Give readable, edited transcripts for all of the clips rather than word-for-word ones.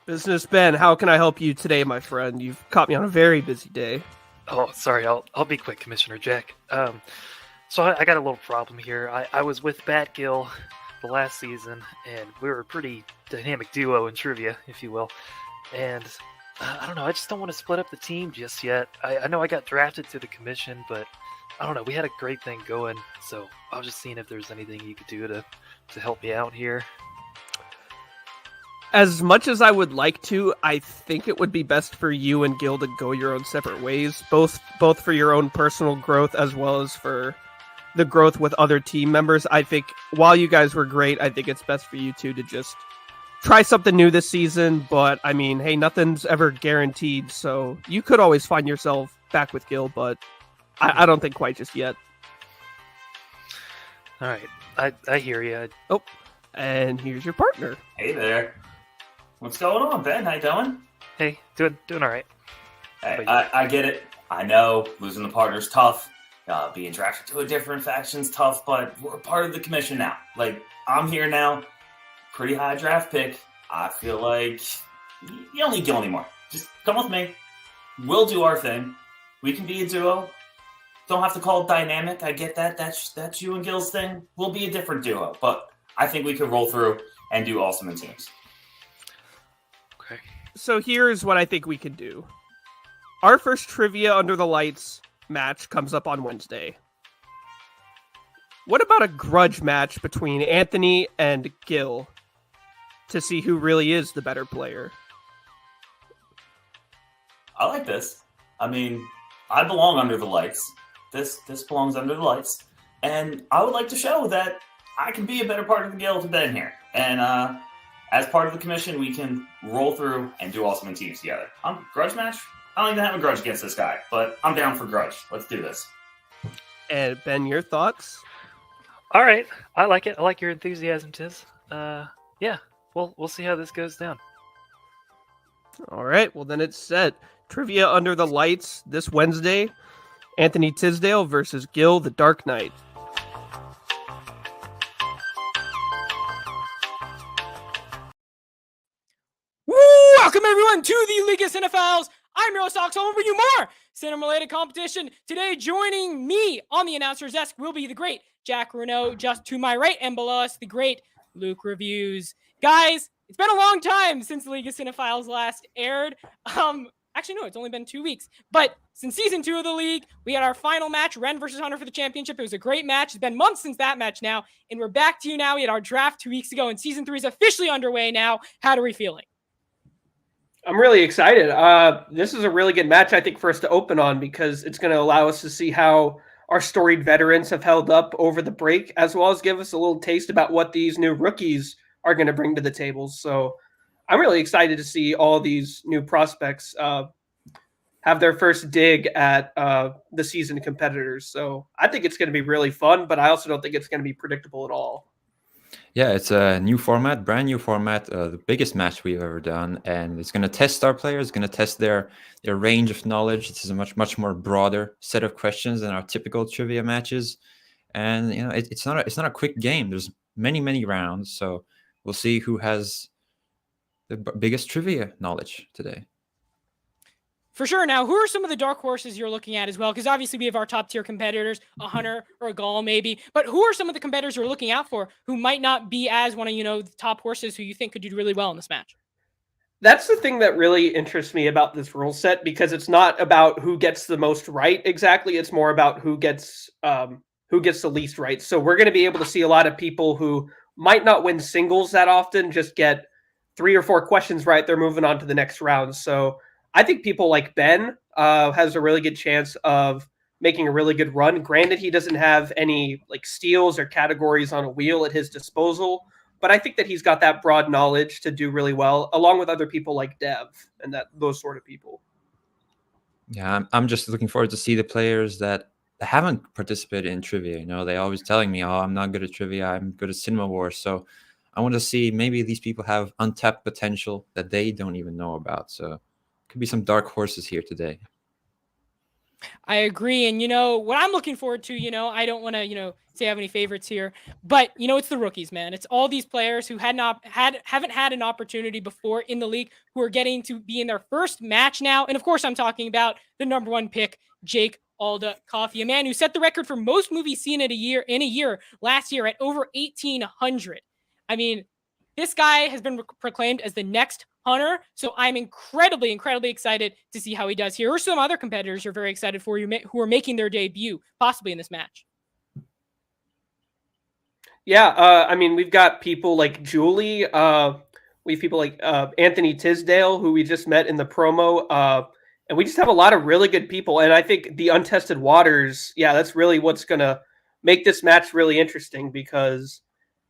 Business Ben, how can I help you today, my friend? You've caught me on a very busy day. Oh, sorry. I'll be quick, Commissioner Jack. So I got a little problem here. I was with Batgill the last season, and we were a pretty dynamic duo in trivia, if you will. And I don't know. I just don't want to split up the team just yet. I know I got drafted to the commission, but I don't know. We had a great thing going, so I was just seeing if there's anything you could do to help me out here. As much as I would like to, I think it would be best for you and Gil to go your own separate ways, both for your own personal growth as well as for the growth with other team members. I think while you guys were great, I think it's best for you two to just try something new this season. But I mean, hey, nothing's ever guaranteed, so you could always find yourself back with Gil, but I don't think quite just yet. All right, I hear you. Oh, and here's your partner. Hey there. What's going on, Ben? How you doing? Hey, doing all right. Hey, I get it. I know losing the partner's tough. Being drafted to a different faction's tough, but we're part of the commission now. Like, I'm here now. Pretty high draft pick. I feel like you don't need Gil anymore. Just come with me. We'll do our thing. We can be a duo. Don't have to call it dynamic. I get that. That's you and Gil's thing. We'll be a different duo, but I think we could roll through and do awesome in teams. Okay. So here's what I think we could do. Our first Trivia Under the Lights match comes up on Wednesday. What about a grudge match between Anthony and Gil to see who really is the better player? I like this. I mean, I belong under the lights. This belongs under the lights. And I would like to show that I can be a better part of the Guild than here. And as part of the commission, we can roll through and do awesome in teams together. Grudge match? I don't even have a grudge against this guy, but I'm down for grudge. Let's do this. And Ben, your thoughts? All right, I like it. I like your enthusiasm, Tiz. Yeah, we'll see how this goes down. All right, well then it's set. Trivia Under the Lights this Wednesday. Anthony Tisdale versus Gil the Dark Knight. Welcome everyone to the League of Cinephiles. I'm your host, Ox, home for you more cinema-related competition. Today, joining me on the announcer's desk will be the great Jack Renault, just to my right, and below us, the great Luke Reviews. Guys, it's been a long time since the League of Cinephiles last aired. Actually, no, it's only been 2 weeks. But since season 2 of the league, we had our final match, Ren versus Hunter for the championship. It was a great match. It's been months since that match now, and we're back to you now. We had our draft 2 weeks ago, and season 3 is officially underway now. How are we feeling? I'm really excited. This is a really good match, I think, for us to open on because it's going to allow us to see how our storied veterans have held up over the break, as well as give us a little taste about what these new rookies are going to bring to the table. So I'm really excited to see all these new prospects have their first dig at the seasoned competitors. So I think it's going to be really fun, but I also don't think it's going to be predictable at all. Yeah, it's a new format, brand new format, the biggest match we've ever done, and it's going to test our players, it's going to test their range of knowledge. This is a much more broader set of questions than our typical trivia matches, and you know it's not a quick game. There's many rounds, so we'll see who has the biggest trivia knowledge today. For sure. Now, who are some of the dark horses you're looking at as well? Because obviously we have our top tier competitors, a Hunter or a Gaul maybe. But who are some of the competitors you're looking out for who might not be as one of, the top horses who you think could do really well in this match? That's the thing that really interests me about this rule set, because it's not about who gets the most right exactly. It's more about who gets the least right. So we're going to be able to see a lot of people who might not win singles that often, just get 3 or 4 questions right. They're moving on to the next round. So I think people like Ben has a really good chance of making a really good run. Granted, he doesn't have any steals or categories on a wheel at his disposal, but I think that he's got that broad knowledge to do really well, along with other people like Dev and those sort of people. Yeah, I'm just looking forward to see the players that haven't participated in trivia. They always telling me, "Oh, I'm not good at trivia. I'm good at Cinema Wars." So I want to see maybe these people have untapped potential that they don't even know about. So could be some dark horses here today. I agree. And, what I'm looking forward to, I don't want to, say I have any favorites here, but, it's the rookies, man. It's all these players who haven't had an opportunity before in the league, who are getting to be in their first match now. And of course, I'm talking about the number 1 pick, Jake Alda Coffey, a man who set the record for most movies seen in a year last year at over 1,800. I mean, this guy has been proclaimed as the next Hunter, so I'm incredibly, incredibly excited to see how he does here. Or some other competitors you're very excited for who are making their debut, possibly in this match. Yeah, I mean, we've got people like Julie. We have people like Anthony Tisdale, who we just met in the promo. And we just have a lot of really good people. And I think the untested waters, that's really what's going to make this match really interesting, because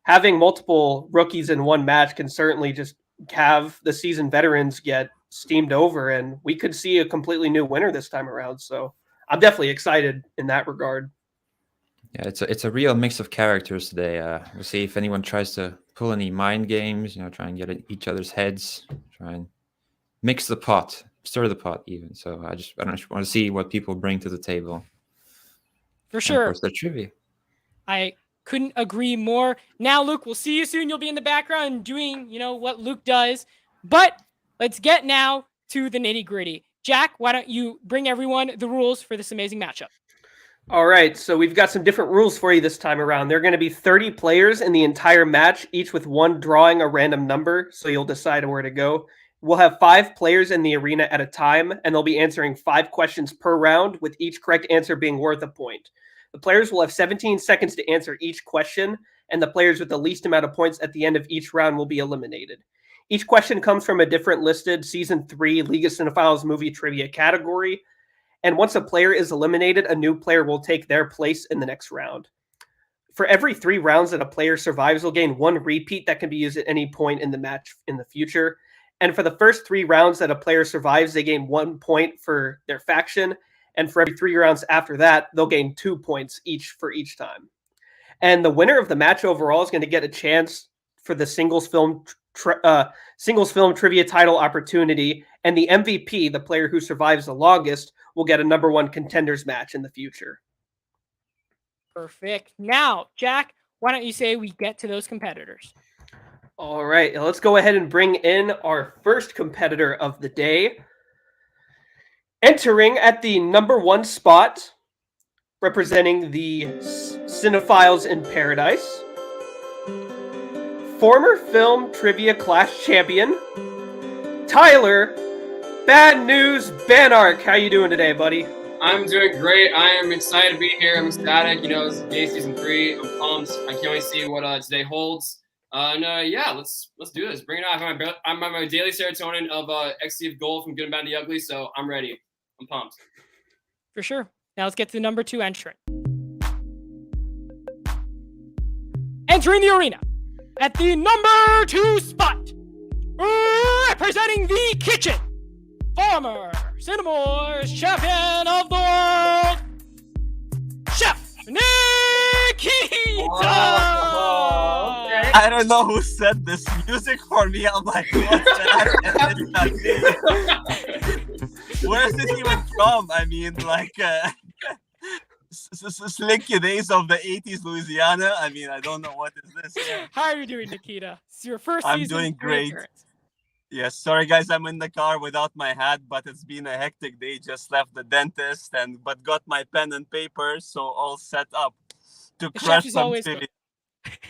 having multiple rookies in one match can certainly just have the seasoned veterans get steamed over, and we could see a completely new winner this time around. So I'm definitely excited in that regard. Yeah, it's a real mix of characters today. We'll see if anyone tries to pull any mind games, try and get at each other's heads, try and mix the pot, stir the pot even. So I don't want to see what people bring to the table. For sure. And of course, the trivia. I couldn't agree more. Now, Luke, we'll see you soon. You'll be in the background doing, what Luke does. But let's get now to the nitty gritty. Jack, why don't you bring everyone the rules for this amazing matchup? All right, so we've got some different rules for you this time around. There are going to be 30 players in the entire match, each with one drawing a random number, so you'll decide where to go. We'll have 5 players in the arena at a time, and they'll be answering 5 questions per round, with each correct answer being worth a point. The players will have 17 seconds to answer each question, and the players with the least amount of points at the end of each round will be eliminated. Each question comes from a different listed Season 3 League of Cinephiles movie trivia category. And once a player is eliminated, a new player will take their place in the next round. For every 3 rounds that a player survives, will gain 1 repeat that can be used at any point in the match in the future. And for the first 3 rounds that a player survives, they gain 1 point for their faction. And for every 3 rounds after that, they'll gain 2 points each for each time. And the winner of the match overall is going to get a chance for the singles film trivia title opportunity. And the MVP, the player who survives the longest, will get a number 1 contenders match in the future. Perfect. Now, Jack, why don't you say we get to those competitors? All right, let's go ahead and bring in our first competitor of the day. Entering at the number 1 spot, representing the Cinephiles in Paradise, former film trivia class champion, Tyler Bad News Banark. How you doing today, buddy? I'm doing great. I am excited to be here. I'm ecstatic. This is Gay Season 3. I'm pumped. I can't wait to see what today holds. Let's do this. Bring it on. I'm on my daily serotonin of XC of gold from Good and Bad and the Ugly, so I'm ready. I'm pumped. For sure. Now let's get to the number 2 entrant. Entering the arena at the number 2 spot, representing the kitchen, former Cinemore's champion of the world, Chef Nikita! Okay. I don't know who set this music for me. I'm like, what's that? Where's this even from? I mean, like, slinky days of the 80s Louisiana. I mean, I don't know what is this. How are you doing, Nikita? It's your first I'm season. doing great. appearance. Yes, sorry guys, I'm in the car without my hat, but it's been a hectic day. Just left the dentist but got my pen and paper, so all set up to The chef crush is some always chili.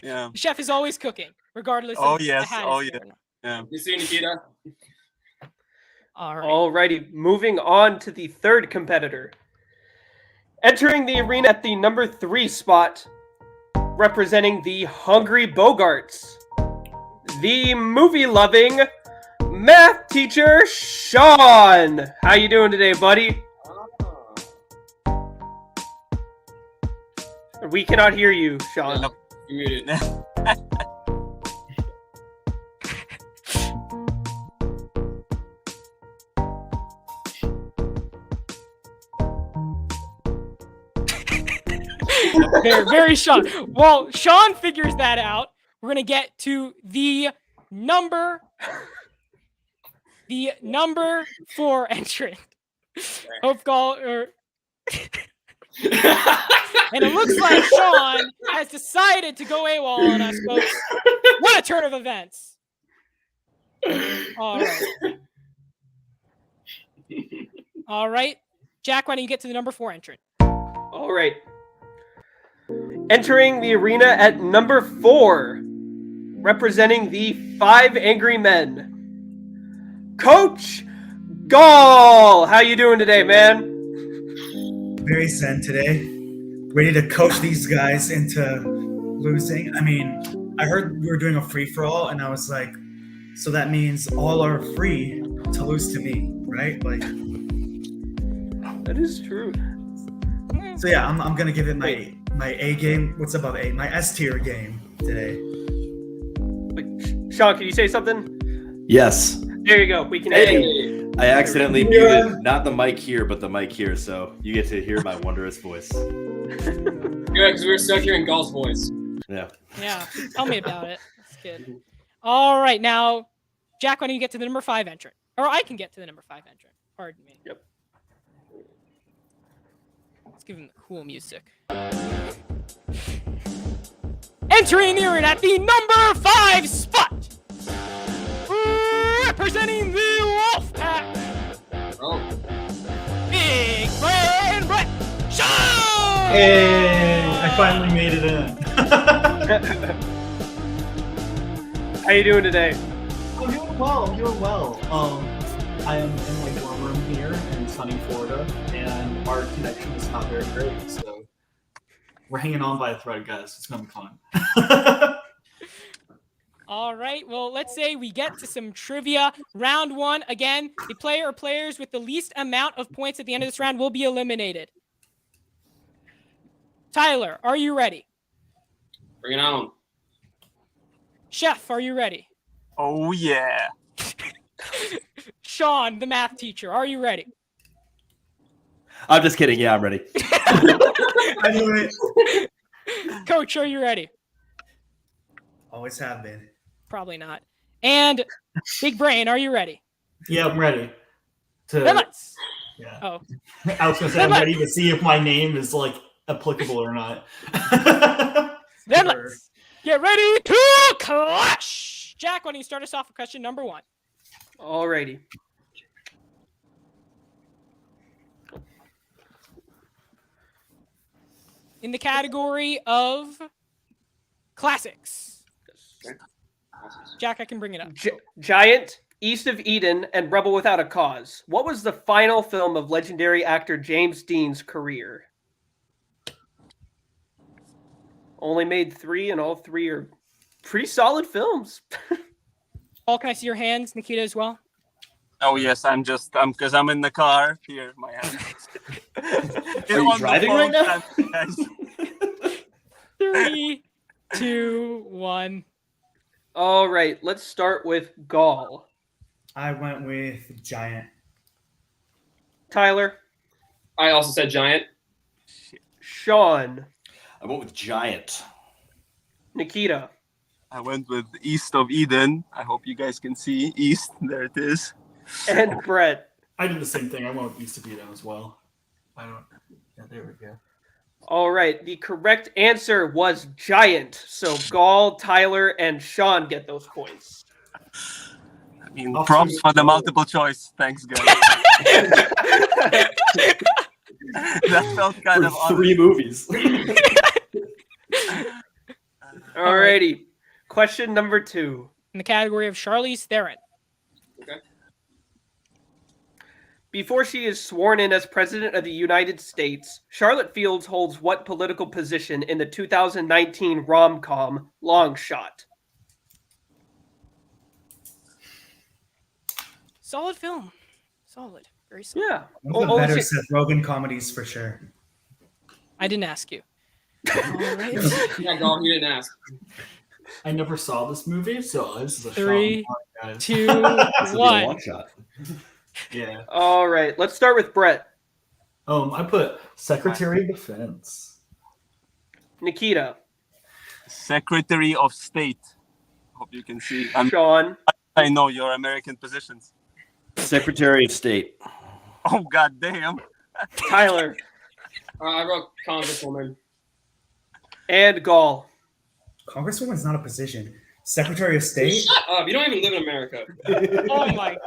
Yeah. The chef is always cooking, regardless Oh of yes, the hat oh is yeah. there or not. Yeah. You see, Nikita? All right. Alrighty, moving on to the third competitor. Entering the arena at the number 3 spot, representing the Hungry Bogarts, the movie-loving math teacher, Sean. How you doing today, buddy? We cannot hear you, Sean. You're muted. Very Sean. While Sean figures that out, we're gonna get to the number 4 entrant. And it looks like Sean has decided to go AWOL on us, folks. What a turn of events. All right. All right. Jack, why don't you get to the number 4 entrant? All right. Entering the arena at number 4, representing the 5 Angry Men, Coach Gall. How you doing today, man? Very zen today. Ready to coach these guys into losing. I mean, I heard we were doing a free-for-all, and I was like, so that means all are free to lose to me, right? Like, that is true. so yeah, I'm gonna give it my A game. What's above A? My S tier game today. Wait, Sean, can you say something? Yes. There you go. We can hear you. Hey. I accidentally muted not the mic here, but the mic here, so you get to hear my wondrous voice. Good, because we were stuck hearing Gall's voice. Yeah. Yeah, tell me about it. That's good. All right, now, Jack, why don't you get to the number 5 entrant? Or I can get to the number 5 entrant. Pardon me. Yep. Let's give him the cool music. Entering the arena at the number 5 spot, representing the Wolfpack, Oh. Big Brain Brett Shaw! Hey, I finally made it in. How you doing today? I'm doing well. I am in my dorm room here in sunny Florida, and our connection is not very great, so we're hanging on by a thread, guys. It's gonna be fun. All right, well, let's say we get to some trivia. Round 1, again, the player or players with the least amount of points at the end of this round will be eliminated. Tyler, are you ready? Bring it on. Chef, are you ready? Oh yeah. Sean, the math teacher, are you ready? I'm just kidding. Yeah, I'm ready. I knew it. Coach, are you ready? Always have been. Probably not. And Big Brain, are you ready? Yeah, I'm ready. Then To, let's. yeah. Oh, I was gonna say I'm ready to see if my name is like applicable or not. then Sure. let's get ready to clash. Jack, why don't you start us off with question number 1? Alrighty. In the category of classics. Jack, I can bring it up. Giant, East of Eden, and Rebel Without a Cause. What was the final film of legendary actor James Dean's career? Only made 3, and all 3 are pretty solid films. Paul, can I see your hands? Nikita as well? Oh yes, because I'm in the car. Here, my hand. Are you driving right now? Guys. 3, 2, 1. All right, let's start with Gall. I went with Giant. Tyler, I also said giant. Sean, I went with Giant. Nikita, I went with East of Eden. I hope you guys can see East. There it is. and Brett. I did the same thing. I went with East of Eden as well. I don't. Yeah, there we go. All right, the correct answer was Giant. So Gall, Tyler, and Sean get those points. I mean, props for the multiple choice. Thanks, guys. That felt kind of For 3 movies. All righty. Question number 2. In the category of Charlize Theron. Okay. Before she is sworn in as President of the United States, Charlotte Fields holds what political position in the 2019 rom-com Long Shot? Solid film. Solid. Very solid. Yeah. One of the better Seth Rogen comedies for sure. I didn't ask you. All right. Yeah, Gall, you didn't ask. I never saw this movie, so this is a 3, shot in the dark, 2, This will be a 1. long shot. guys. Yeah. All right. Let's start with Brett. I put Secretary of Defense. Nikita. Secretary of State. Hope you can see. Sean. I know your American positions. Secretary of State. Oh god damn. Tyler. I wrote Congresswoman. And Gall. Congresswoman's not a position. Secretary of State? Shut up! You don't even live in America. Oh my.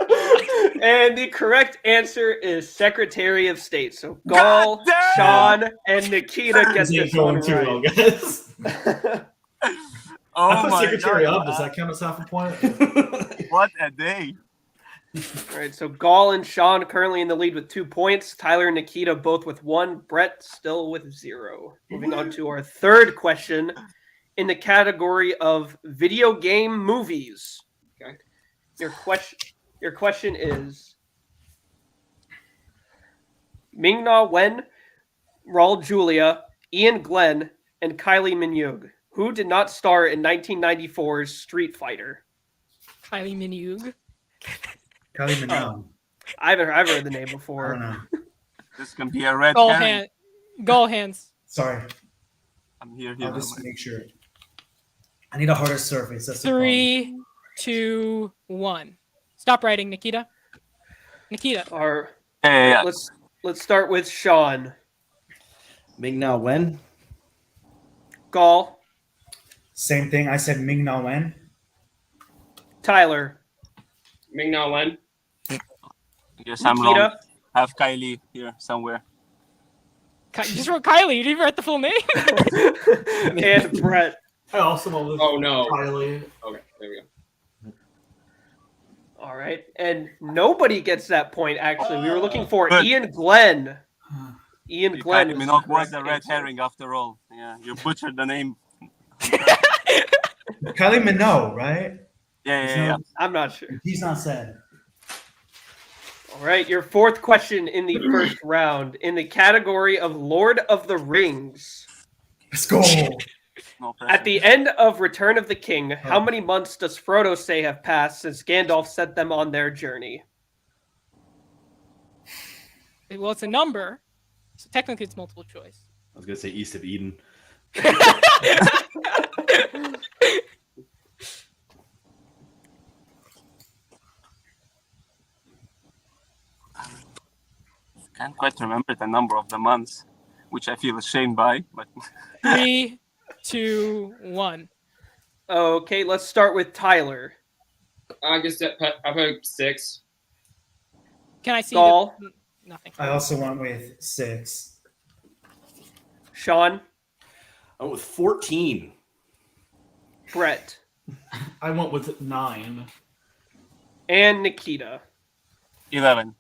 And the correct answer is Secretary of State. So Gall, Sean, and Nikita get This ain't this one going too well, right. guys. Oh I put my secretary God. up. Does that count as half a point? What a day. All right, so Gall and Sean currently in the lead with 2 points. Tyler and Nikita both with 1. Brett still with 0. Moving on to our third question in the category of video game movies. Okay. Your question is Ming-Na Wen, Raul Julia, Ian Glenn, and Kylie Minogue, who did not star in 1994's Street Fighter. Kylie Minogue. Kylie Minogue. I've heard the name I before. don't know. This can be a red Goal herring. hand. Goal hands. Sorry. I'm here. I'll just make sure. I need a harder surface. That's the problem. 3, 2, 1. Stop writing, Nikita. Nikita. Yeah. Let's start with Sean. Ming-Na Wen. Gall. Same thing. I said Ming-Na Wen. Tyler. Ming-Na Wen. Yes, I'm wrong. Nikita. I have Kylie here somewhere. You just wrote Kylie. You didn't even write the full name. And Brett. I also went with Oh no. Kylie. Okay, there we go. All right. And nobody gets that point, actually. We were looking for Good. Ian Glenn. Ian Glenn. Kylie was Minogue the was correct a red answer. herring after all. Yeah, you butchered the name. Kylie Minogue, right? Yeah. I'm not sure. He's not said. All right. Your fourth question in the first round in the category of Lord of the Rings. Let's go. No pressure. At the end of Return of the King, how many months does Frodo say have passed since Gandalf sent them on their journey? Well, it's a number, so technically it's multiple choice. I was gonna say East of Eden. Can't quite remember the number of the months, which I feel ashamed by. But 3, 2, 1. Okay, let's start with Tyler. I guess I put 6. Can I see Gall. Nothing. I also went with 6. Sean. I went with 14. Brett. I went with 9. And Nikita. 11.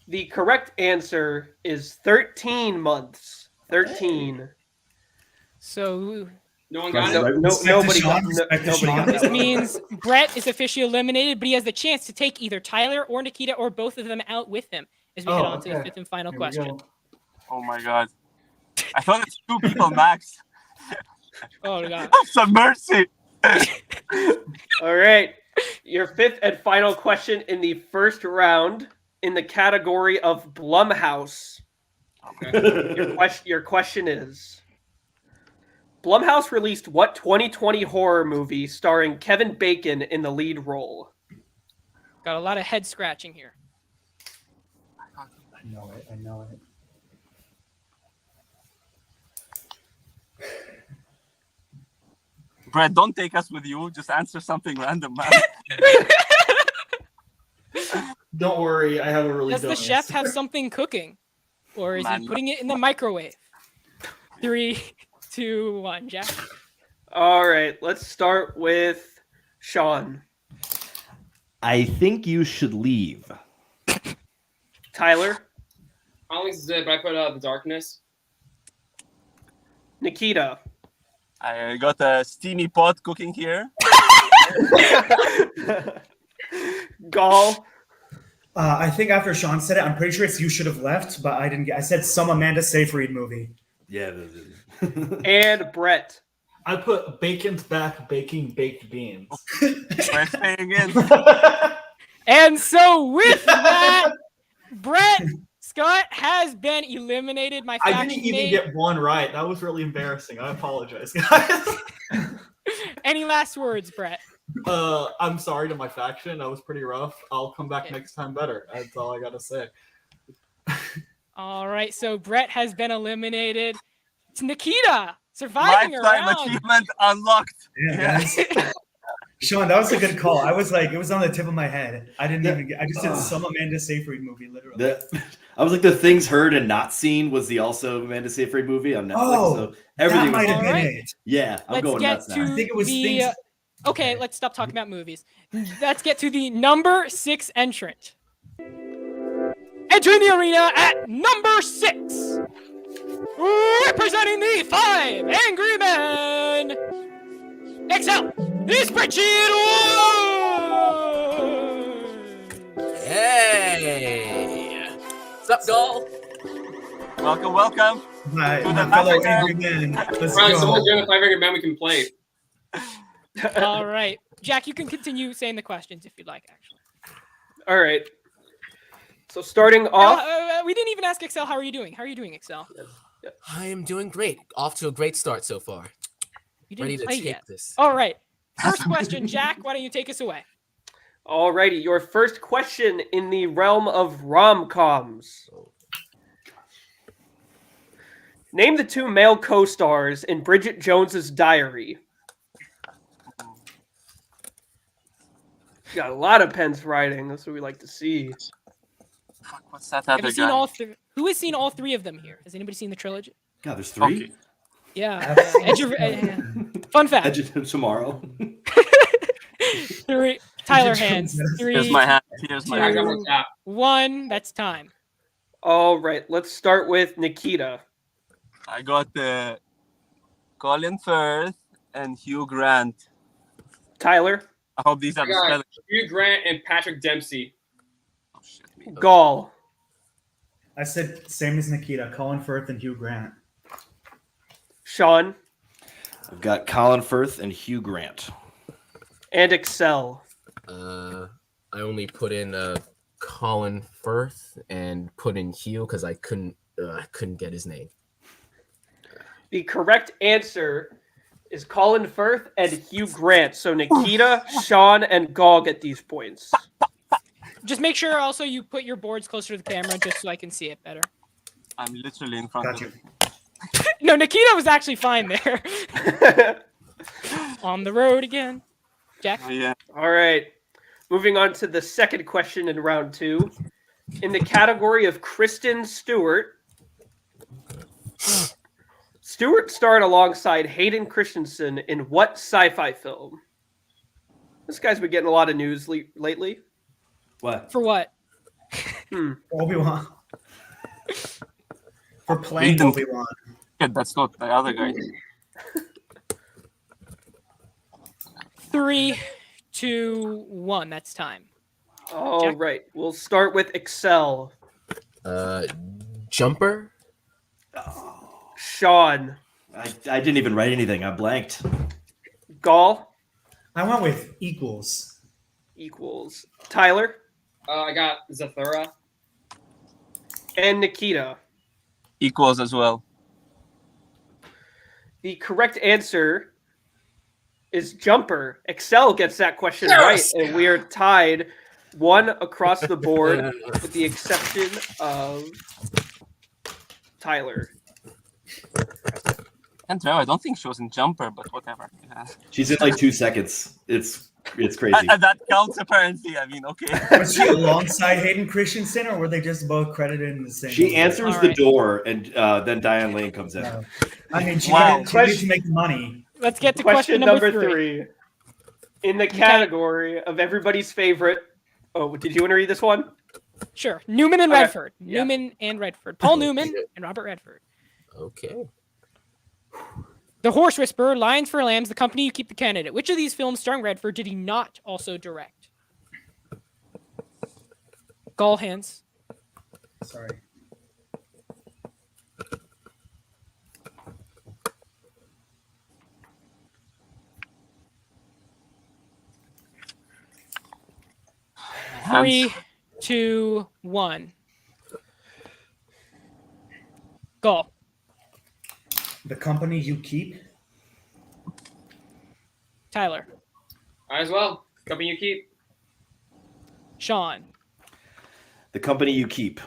The correct answer is 13 months. 13. So No one got it. Nobody got this that one. means Brett is officially eliminated, but he has the chance to take either Tyler or Nikita or both of them out with him as we head on to the fifth and final Here we question. go. Oh my God. I thought it's 2 people max. Oh god. Have some mercy. All right. Your fifth and final question in the first round in the category of Blumhouse. Okay. Your question is: Blumhouse released what 2020 horror movie starring Kevin Bacon in the lead role? Got a lot of head scratching here. I know it. I know it. Brett, don't take us with you. Just answer something random, man. Don't worry, I have a really Does the dumb chef answer. have something cooking? Or is Man. he putting it in the microwave? 3, 2, 1, Jack. All right. Let's start with Sean. I think you should leave. Tyler. I don't think this is it, but I put The Darkness. Nikita. I got a steamy pot cooking here. Gall. I think after Sean said it, I'm pretty sure it's You Should Have Left, but I didn't get. I said some Amanda Seyfried movie. Yeah. And Brett. I put Bacon's back baking baked beans. We're staying in. And so with that, Brett Scott has been eliminated. My I faction didn't even mate. get one right. That was really embarrassing. I apologize, guys. Any last words, Brett? I'm sorry to my faction. That was pretty rough. I'll come back next time better. That's all I gotta say. All right, so Brett has been eliminated. It's Nikita surviving Lifetime around. achievement unlocked. Yeah, guys. Sean, that was a good call. I was like, it was on the tip of my head. I didn't even get. I just did some Amanda Seyfried movie, literally. I was like, the things heard and not seen was the also Amanda Seyfried movie on Netflix. Oh, so everything that might have was. been Alright. it. Yeah, I'm Let's going get nuts to now. I think it was the. things. Okay, let's stop talking about movies. Let's get to the number 6 entrant. Entering the arena at number 6, representing the 5 Angry Men. Excel, the spreadsheet one. Hey! What's up, Gall? Welcome, welcome. My To the fellow massacre. angry men. Let's Right, go. someone's doing the 500 man we can play. All right, Jack, you can continue saying the questions if you'd like. Actually, All right. So starting off, we didn't even ask Excel. How are you doing? How are you doing, Excel? I am doing great. Off to a great start so far. You didn't Ready to play take yet. this. All right. First question, Jack. Why don't you take us away? alrighty, your first question in the realm of rom-coms. Name the 2 male co-stars in Bridget Jones's Diary. Got a lot of pens writing. That's what we like to see. Fuck, what's that Have other you seen guy? all three? Who has seen all 3 of them here? Has anybody seen the trilogy? God, there's 3. Okay. Yeah. Fun fact. Edge of tomorrow. 3. Tyler hands. Here's 3, my hand. Here's my I hand. got my tap. 1. That's time. All right, let's start with Nikita. I got Colin Firth and Hugh Grant. Tyler, I hope these are I the got spellings. Hugh Grant and Patrick Dempsey. Oh, shit. Gall, I said same as Nikita, Colin Firth and Hugh Grant. Sean, I've got Colin Firth and Hugh Grant. and Excel. I only put in Colin Firth and put in Hugh because I couldn't get his name. The correct answer is Colin Firth and Hugh Grant. So Nikita, Sean, and Gall get these points. Just make sure also you put your boards closer to the camera just so I can see it better. I'm literally in front Got of you. you. No, Nikita was actually fine there. On the road again. Jack? Oh, yeah. All right. Moving on to the second question in round 2. In the category of Kristen Stewart, Stewart starred alongside Hayden Christensen in what sci-fi film? This guy's been getting a lot of news lately. What? For what? Obi-Wan. For playing Ethan. Obi-Wan. Yeah, that's not the other guy. 3, 2, 1. That's time. All Jack? right. We'll start with Excel. Jumper? Sean. I didn't even write anything. I blanked. Gall. I went with equals. Equals. Tyler. I got Zathura. And Nikita. Equals as well. The correct answer is Jumper. Excel gets that question right, and we are tied 1 across the board with the exception of Tyler. And no, I don't think she was in Jumper, but whatever. Yeah. She's in like 2 seconds. It's crazy. That counts apparently. I mean, okay. Was she alongside Hayden Christensen, or were they just both credited in the same? She movie? answers All the right. door, and then Diane Lane comes in. No. I mean, she Wow. needed to make money. Let's get to Question number 3. 3. In the category of everybody's favorite. Oh, did you want to read this one? Sure. Newman and Okay. Redford. Yeah. Newman and Redford. Paul Newman and Robert Redford. Okay. The Horse Whisperer, Lions for Lambs, The Company You Keep, The Candidate. Which of these films starring Redford did he not also direct? Gall hands. Sorry. Three, 2, 1. Gall. The Company You Keep. Tyler. Might as well. Company you keep. Sean. The Company You Keep.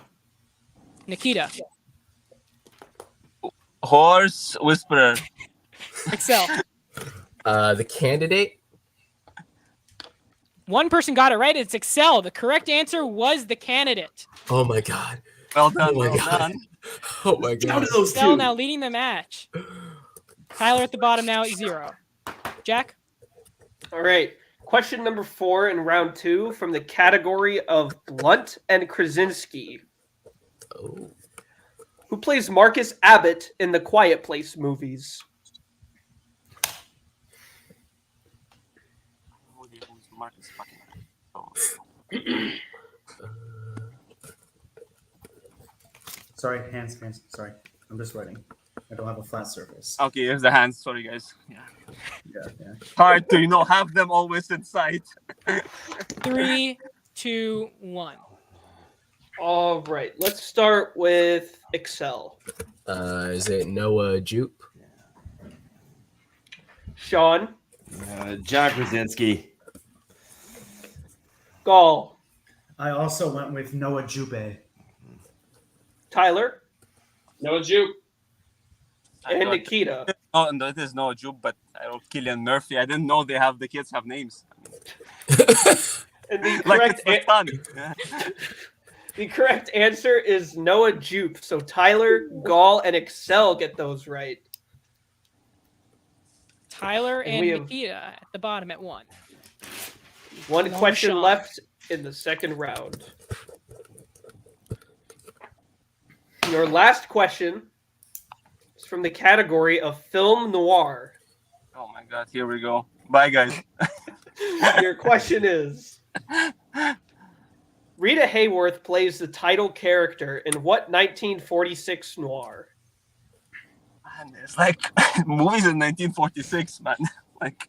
Nikita. Horse whisperer. Excel. The candidate. One person got it right. It's Excel. The correct answer was the candidate. Oh my god. Well done. Oh my well god. done. Oh my Down god. to those Excel two. now leading the match. Tyler at the bottom now at 0. Jack? All right. Question number 4 in round 2 from the category of Blunt and Krasinski. Oh. Who plays Marcus Abbott in the Quiet Place movies? Sorry, hands. Sorry, I'm just writing. I don't have a flat surface. Okay, here's the hands. Sorry, guys. Yeah. Yeah. Hard to have them always in sight. 3, 2, 1. All right. Let's start with Excel. Is it Noah Jupe? Sean. John Krasinski. Gall. I also went with Noah Jube. Tyler. Noah Jupe. And Nikita. Oh, no, it is no Jupe, but I wrote Killian Murphy. I didn't know the kids have names. And the Like correct, it's my son. the correct answer is Noah Jupe. So Tyler, Gall, and Excel get those right. Tyler And and we have- Nikita at the bottom at 1. One Long question shot. left in the second round. Your last question is from the category of film noir. Oh my god, here we go. Bye, guys. Your question is, Rita Hayworth plays the title character in what 1946 noir? Man, it's like movies in 1946, man. Like,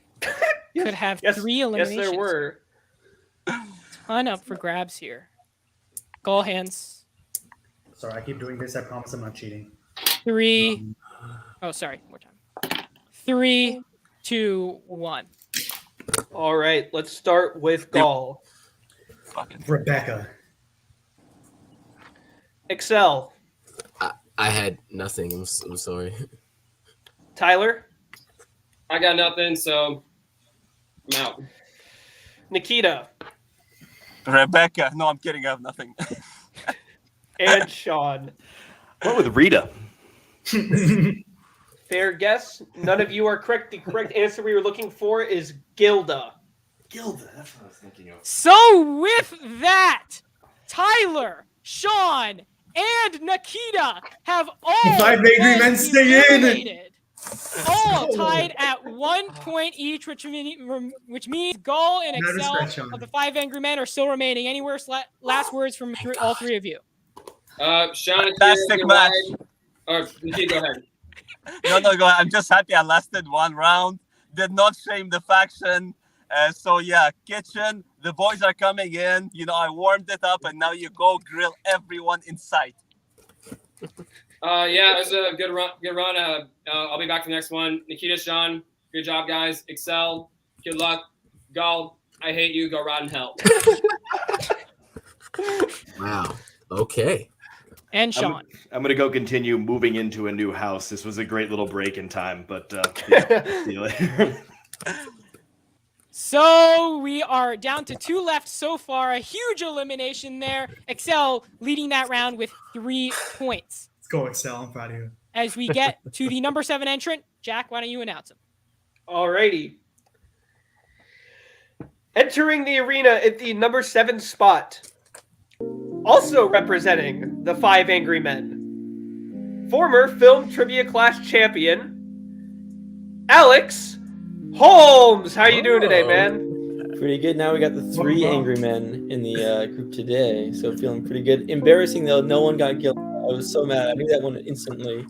Could have Yes, 3 yes, eliminations. there were. Ton up for grabs here. Gall hands. Sorry, I keep doing this. I promise I'm not cheating. 3. Oh, sorry. More time. 3, 2, 1. All right, let's start with Gall. fucking. Rebecca. Excel. I had nothing. I'm sorry. Tyler. I got nothing, so I'm out. Nikita. Rebecca. No, I'm kidding. I have nothing. And Sean. What with Rita? Fair guess. None of you are correct. The correct answer we were looking for is Gilda. Gilda. That's what I was thinking of. So with that, Tyler, Sean, and Nikita have all 5 angry been men stay in. eliminated. All tied at 1 point each, which means Gall and Not a Excel stretch on. of the 5 angry men are still remaining. Any last words from all 3 of you? Sean, Fantastic match. Or Nikita, go ahead. No, go ahead. I'm just happy I lasted 1 round. Did not shame the faction. So yeah, kitchen. The boys are coming in. I warmed it up, and now you go grill everyone in sight. Yeah, it was a good run. I'll be back for the next one. Nikita, Sean, good job, guys. Excel, good luck. Gall, I hate you. Go rot in hell. Wow. Okay. And Sean. I'm going to go continue moving into a new house. This was a great little break in time, but yeah, see you later. So we are down to 2 left so far. A huge elimination there. Excel leading that round with 3 points. Let's go, Excel. I'm proud of you. As we get to the number 7 entrant, Jack, why don't you announce him? Alrighty. Entering the arena at the number 7 spot, also representing the 5 Angry Men, former film trivia class champion, Alex Holmes. How are you doing today, man? Pretty good. Now we got the 3 angry men in the group today, so feeling pretty good. Embarrassing though, no one got killed. I was so mad. I knew that one instantly.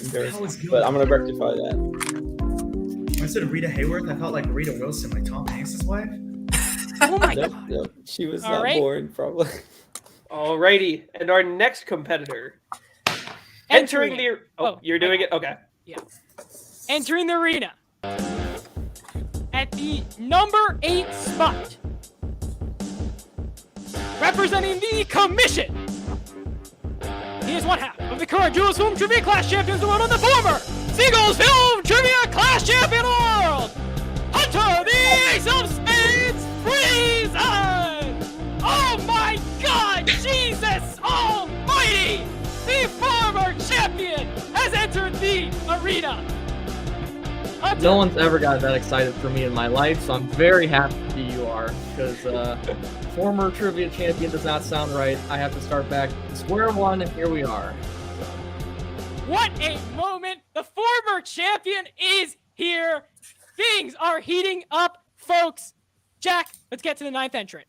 Embarrassing, but I'm gonna rectify that. When I said Rita Hayworth, I felt like Rita Wilson, like Tom Hanks' wife. Oh my Nope, god. nope. She was All not right. born, probably. Alrighty. And our next competitor, entering the... Oh, you're doing it? Okay. Yeah. Entering the arena at the number 8 spot, representing the commission, is one half of the current Duels Film Trivia Clash Champions of the world and the former Singles Film Trivia Clash Champion of the world, Hunter, the Ace of Spades, Reason! Oh my God, Jesus Almighty! The former champion has entered the arena. Hunter. No one's ever got that excited for me in my life, so I'm very happy you are, because former trivia champion does not sound right. I have to start back to square one, and here we are. What a moment! The former champion is here. Things are heating up, folks. Jack, let's get to the 9th entrant.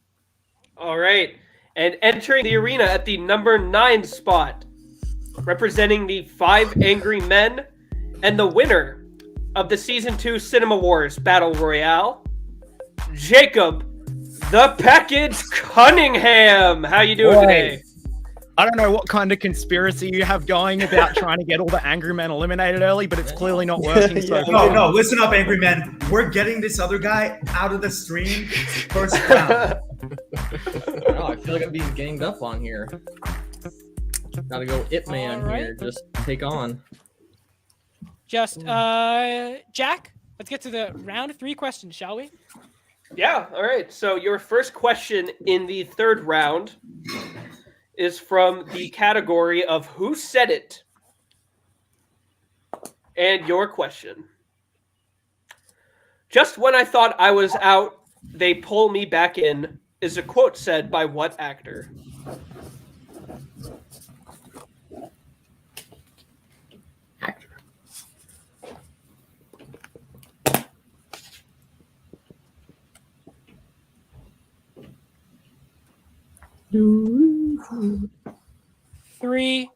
All right. And entering the arena at the number 9 spot, representing the 5 Angry Men and the winner of the Season 2 Cinema Wars Battle Royale, Jacob the Package Cunningham. How you doing today? I don't know what kind of conspiracy you have going about trying to get all the Angry Men eliminated early, but it's clearly not working so far. No, listen up, Angry Men. We're getting this other guy out of the stream first round. I feel like I'm being ganged up on here. Gotta go It Man here. Just take on. Just, Jack, let's get to the round 3 questions, shall we? Yeah, all right. So your first question in the 3rd round is from the category of Who Said It? And your question. Just when I thought I was out, they pull me back in, is a quote said by what actor? Three,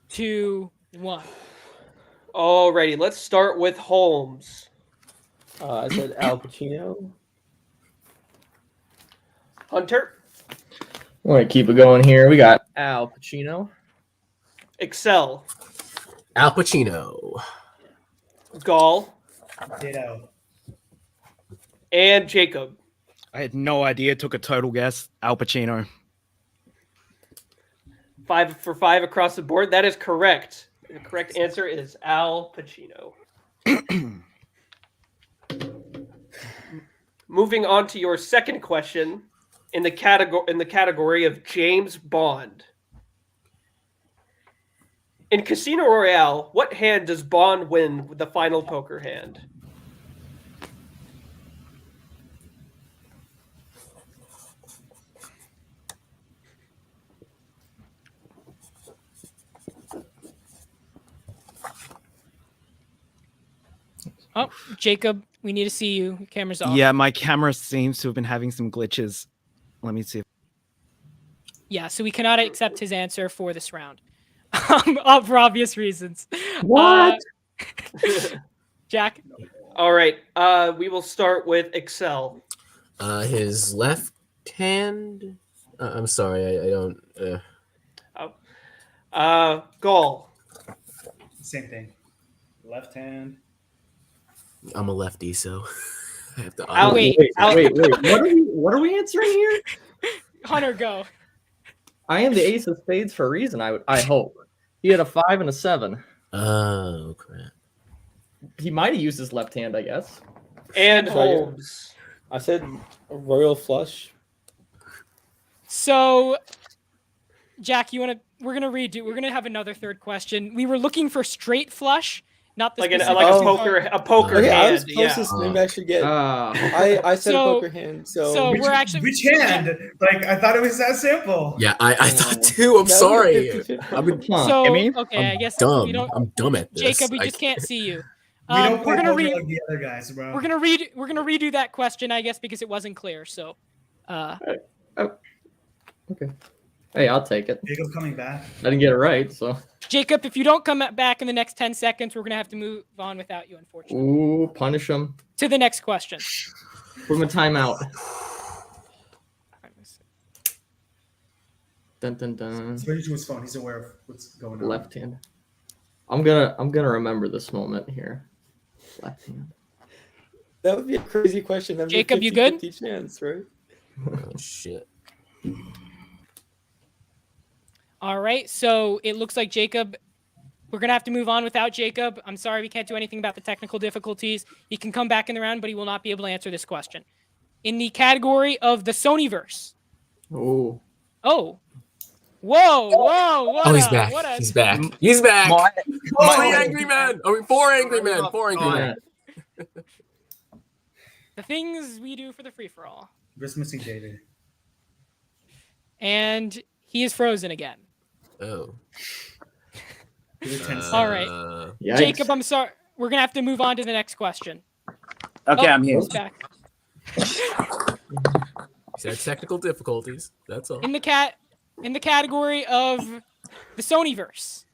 2, 1. Alrighty, let's start with Holmes. I said Al Pacino. Hunter? I'm gonna keep it going here. We got Al Pacino. Excel. Al Pacino. Gall. Ditto. And Jacob. I had no idea. Took a total guess. Al Pacino. 5 for 5 across the board. That is correct. The correct answer is Al Pacino. Moving on to your second question in the category of James Bond. In Casino Royale, what hand does Bond win with the final poker hand? Oh, Jacob, we need to see you. Your camera's off. Yeah, my camera seems to have been having some glitches. Let me see. Yeah, so we cannot accept his answer for this round. For obvious reasons. What? Jack? All right. We will start with Excel. His left hand. I'm sorry, I don't. Gall. Same thing. Left hand. I'm a lefty, so I have to. Wait. What are we answering here? Hunter, go. I am the Ace of Spades for a reason. I hope he had a 5 and a 7. Oh crap! He might have used his left hand, I guess. And Holmes. I said royal flush. So, Jack, we're gonna redo. We're gonna have another 3rd question. We were looking for straight flush. Not the like a poker okay, hand. I was closest. Maybe I should get. I said a poker hand. So which, we're actually which hand? Like I thought it was that simple. Yeah, I thought too. I'm sorry. I've been so okay. I guess dumb. we don't. I'm dumb at this. Jacob, we just can't see you. We don't we're gonna like the other guys, bro. We're gonna redo that question, I guess, because it wasn't clear. So. Okay. Hey, I'll take it. Jacob coming back. I didn't get it right, so. Jacob, if you don't come back in the next 10 seconds, we're going to have to move on without you, unfortunately. Ooh, punish him. To the next question. Put him a timeout. Dun dun dun. Switch to his phone. He's aware of what's going on. Left hand. I'm gonna remember this moment here. Left hand. That would be a crazy question. That'd Jacob, be a 50, you good? 50 chance, right? Oh shit. All right, so it looks like Jacob, we're going to have to move on without Jacob. I'm sorry we can't do anything about the technical difficulties. He can come back in the round, but he will not be able to answer this question. In the category of the Sonyverse. Oh. Oh. Whoa, whoa, what Oh, he's a- back. what a- He's back. He's back. My- Three angry men. I mean, four angry men. Four angry men. The things we do for the free-for-all. Just missing David. And he is frozen again. Oh. All right. Yikes. Jacob, I'm sorry. We're going to have to move on to the next question. Okay, I'm here. He's back. He's had technical difficulties. That's all. In the category of the Sonyverse.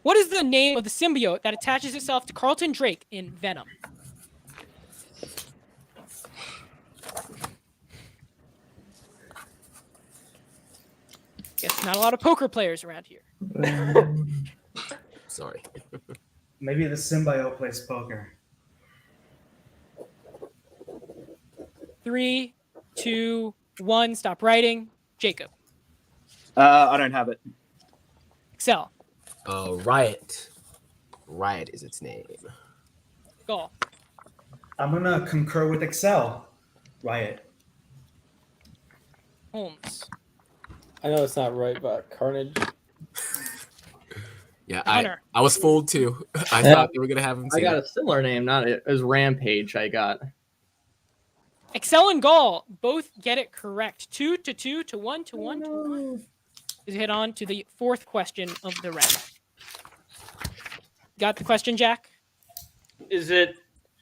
What is the name of the symbiote that attaches itself to Carlton Drake in Venom? Guess not a lot of poker players around here. Sorry. Maybe the symbiote plays poker. 3, 2, 1. Stop writing. Jacob. I don't have it. Excel. Riot. Riot is its name. Go. I'm gonna concur with Excel. Riot. Holmes. I know it's not right, but Carnage. Yeah, Hunter. I was fooled too. I Yeah. thought they were gonna have him. I say got it. a similar name, not it was Rampage. I got. Excel and Gall both get it correct. 2 to 2 to 1 to 1 to 1. Is hit on to the fourth question of the round. Got the question, Jack? Is it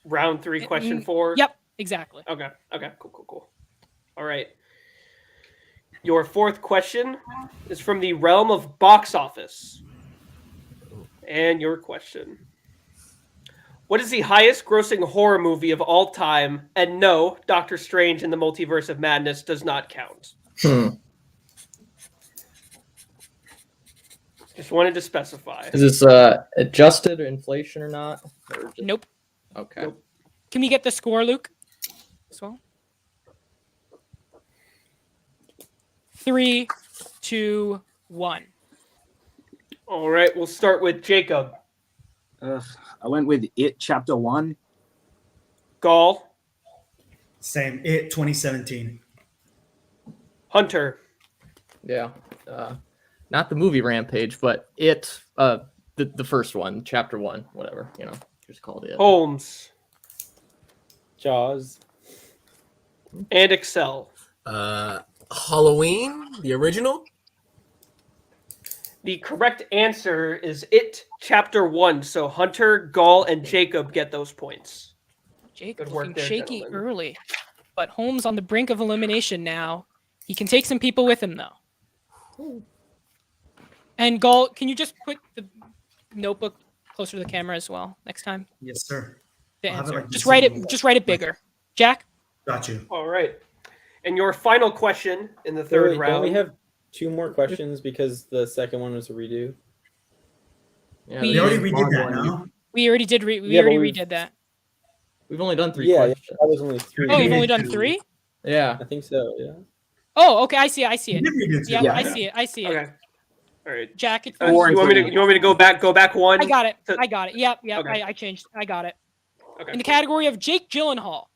round 3, question 4? Yep, exactly. Okay. Cool. All right. Your fourth question is from the realm of box office. And your question. What is the highest grossing horror movie of all time? And no, Doctor Strange in the Multiverse of Madness does not count. Just wanted to specify. Is this adjusted or inflation or not? Or just... Nope. Okay. Nope. Can we get the score, Luke? As well. 3, 2, 1. All right, we'll start with Jacob. I went with It Chapter 1. Gall. Same. It 2017. Hunter. Yeah. Not the movie Rampage, but it. The first one, Chapter 1, whatever just called it. Holmes. Jaws. And Excel. Halloween, the original. The correct answer is It Chapter 1. So Hunter, Gall, and Jacob get those points. Jacob Good work looking there, shaky gentlemen. early. But Holmes on the brink of elimination now. He can take some people with him, though. And Gall, can you just put the notebook closer to the camera as well next time? Yes, sir. The I'll have it answer. like Just this write in- it. Just write it bigger. Jack. Got you. All right. And your final question in the third Wait, round. don't we have 2 more questions because the second one was a redo? Yeah, We We already there's redid that, one. no? We already did. We Yeah, but already we've- redid that. We've only done 3 Yeah, questions. That was only 3. Oh, you've only done 3? Yeah, I think so. Yeah. Oh, okay. I see it. I see it. You did redo 2. Yeah, I see it. I see it. Okay. All right. Jack, it's You want me to go back one? I got it. to- I got it. Yep. Okay. I changed. I got it. Okay. In the category of Jake Gyllenhaal.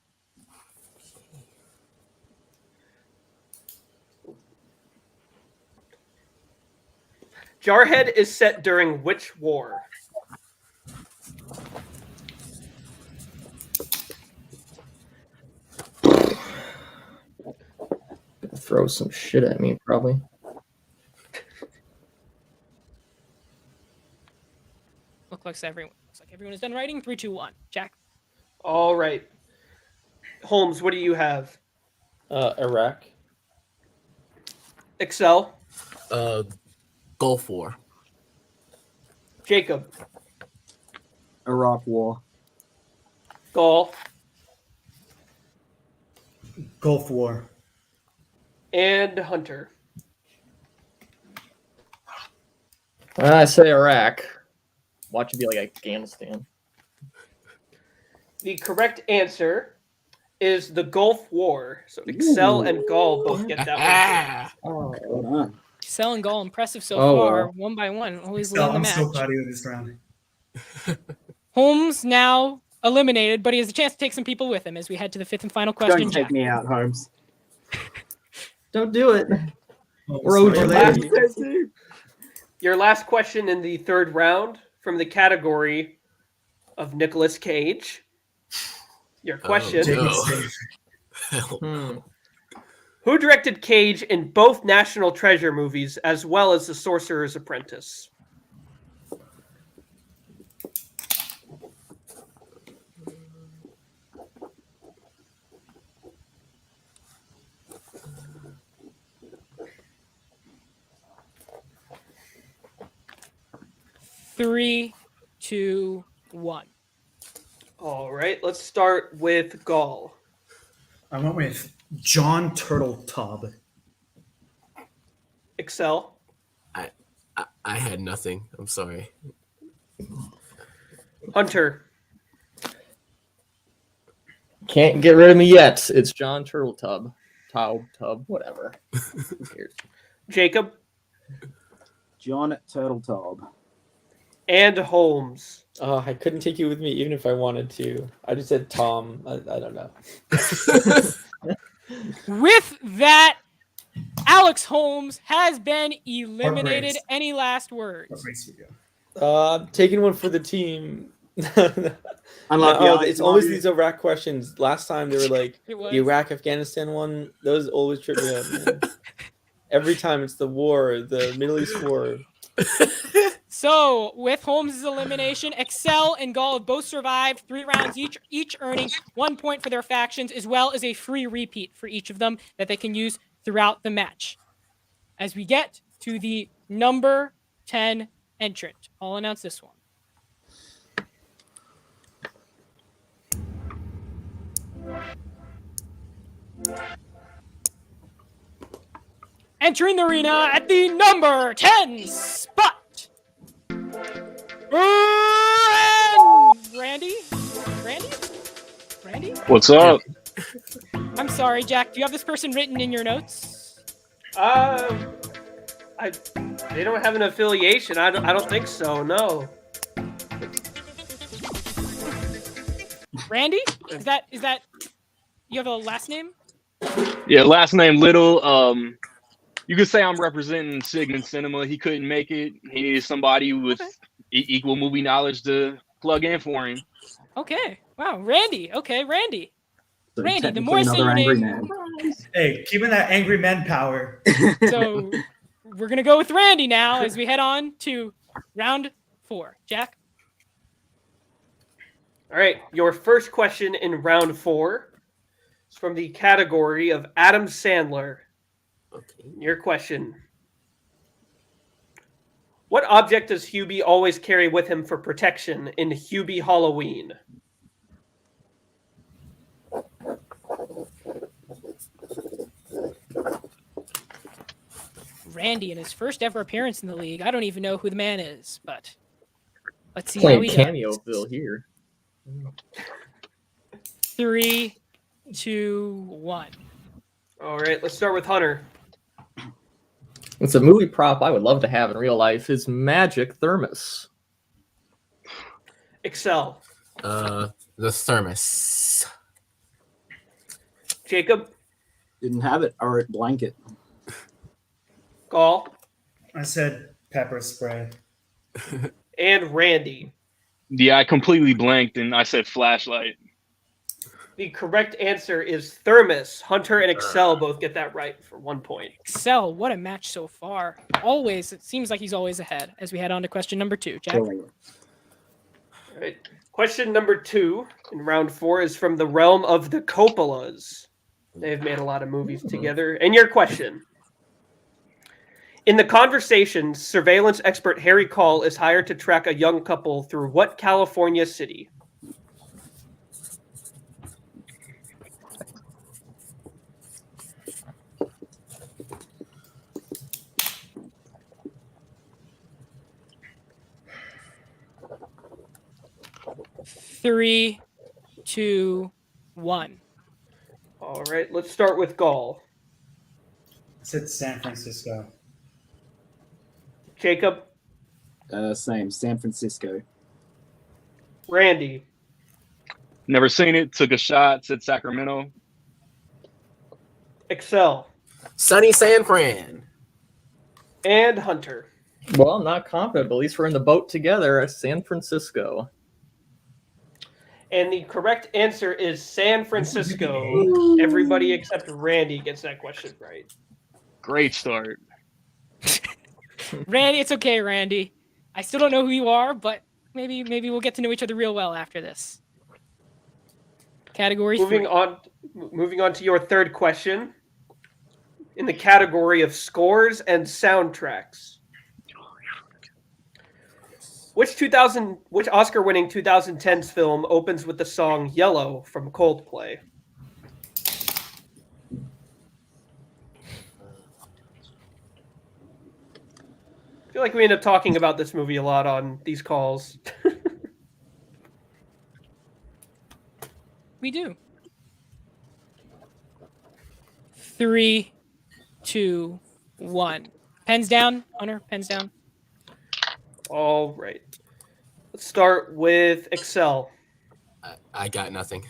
Jarhead is set during which war? Throw some shit at me, probably. Looks like everyone is done writing. 3, 2, 1. Jack. All right. Holmes, what do you have? Iraq. Excel. Gulf War. Jacob. Iraq War. Gall. Gulf War. And Hunter. When I say Iraq, watch it be like Afghanistan. The correct answer is the Gulf War. So Excel and Gall both get that one. Oh, hold on. Excel and Gall impressive so Oh, far, wow. one by one. Always So, leading the I'm match. so proud of you this round. Holmes now eliminated, but he has a chance to take some people with him as we head to the fifth and final question. Don't take Jack. me out, Holmes. Don't do it. We're sorry, OG. last- Your last question in the third round from the category of Nicolas Cage. Your question. Who directed Cage in both National Treasure movies as well as The Sorcerer's Apprentice? Three, two, one. All right, let's start with Gall. I went with John Turteltaub. Excel. I had nothing. I'm sorry. Hunter. Can't get rid of me yet. It's John Turteltaub. Tub, whatever. Who cares? Jacob. John Turteltaub. And Holmes. Oh, I couldn't take you with me even if I wanted to. I just said Tom. I don't know. With that, Alex Holmes has been eliminated. Any last words? Taking one for the team. Unlucky. No, it's always these Iraq questions. Last time they were like It was. the Iraq-Afghanistan one. Those always trip me up, man. Every time it's the war, the Middle East war. So, with Holmes' elimination, Excel and Gall have both survived 3 rounds each earning 1 point for their factions, as well as a free repeat for each of them that they can use throughout the match. As we get to the number 10 entrant, I'll announce this one. Entering the arena at the number 10 spot. Randy? What's up? I'm sorry, Jack. Do you have this person written in your notes? They don't have an affiliation. I don't think so. No. Randy? Is that you have a last name? Yeah, last name Little. You could say I'm representing Sigmund Cinema. He couldn't make it. He needed somebody with equal movie knowledge to plug in for him. Okay. Wow, Randy. Okay, Randy. So Randy, the technically more I say another your angry name, man. Hey, keeping that angry man power. so we're gonna go with Randy now as we head on to round 4. Jack. All right, your first question in round 4 is from the category of Adam Sandler. Okay. Your question. What object does Hubie always carry with him for protection in Hubie Halloween? Randy in his first ever appearance in the league. I don't even know who the man is, but let's see how Playing he cameo does. Bill here. 3, 2, 1. All right, let's start with Hunter. It's a movie prop I would love to have in real life. Is Magic Thermos. Excel. The thermos. Jacob. Didn't have it. Or blanket. Gall. I said pepper spray. And Randy. Yeah, I completely blanked and I said flashlight. The correct answer is thermos. Hunter and Excel both get that right for 1 point. Excel, what a match so far. Always, it seems like he's always ahead as we head on to question number 2. Jack. All right. Question number 2 in round 4 is from the realm of the Coppolas. They've made a lot of movies together. And your question. In The Conversation, surveillance expert Harry Call is hired to track a young couple through what California city? Three, two, one. All right, let's start with Gall. I said San Francisco. Jacob. Same. San Francisco. Randy. Never seen it. Took a shot. Said Sacramento. Excel. Sunny San Fran. And Hunter. Well, I'm not confident, but at least we're in the boat together. San Francisco. And the correct answer is San Francisco. Everybody except Randy gets that question right. Great start. Randy, it's okay, Randy. I still don't know who you are, but maybe we'll get to know each other real well after this. Category Moving on to your third question. In the category of scores and soundtracks. Which Oscar-winning 2010s film opens with the song Yellow from Coldplay? I feel like we end up talking about this movie a lot on these calls. We do. 3, 2, 1. Pens down, Hunter. Pens down. All right. Let's start with Excel. I got nothing.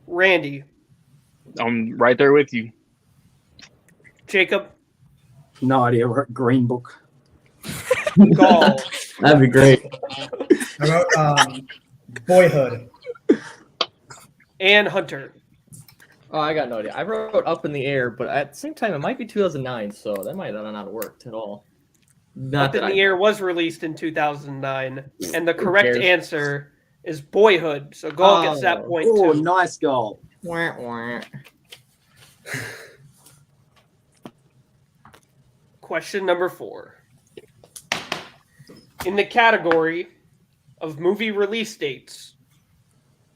Randy. I'm right there with you. Jacob. No idea. Green Book. Gall. That'd be great. I wrote Boyhood. And Hunter. Oh, I got no idea. I wrote Up in the Air, but at the same time, it might be 2009, so that might not have worked at all. Up in the Air was released in 2009, and the correct answer is Boyhood. So Gall gets that point too. Oh, nice goal. Wah, wah. Question number 4. In the category of movie release dates,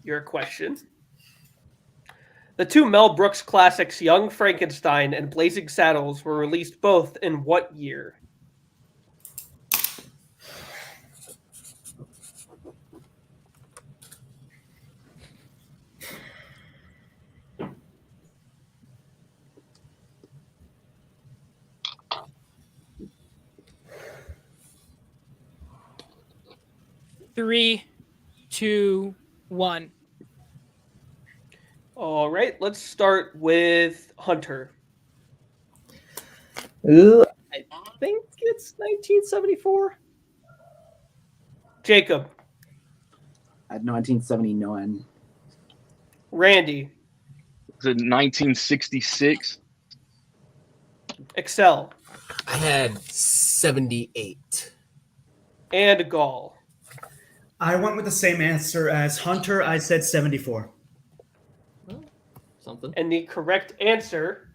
your question. The 2 Mel Brooks classics Young Frankenstein and Blazing Saddles were released both in what year? Three, 2, 1. All right, let's start with Hunter. I think it's 1974. Jacob. At 1979. Randy. Is it 1966? Excel. I had 78. And Gall. I went with the same answer as Hunter. I said 74. Something. And the correct answer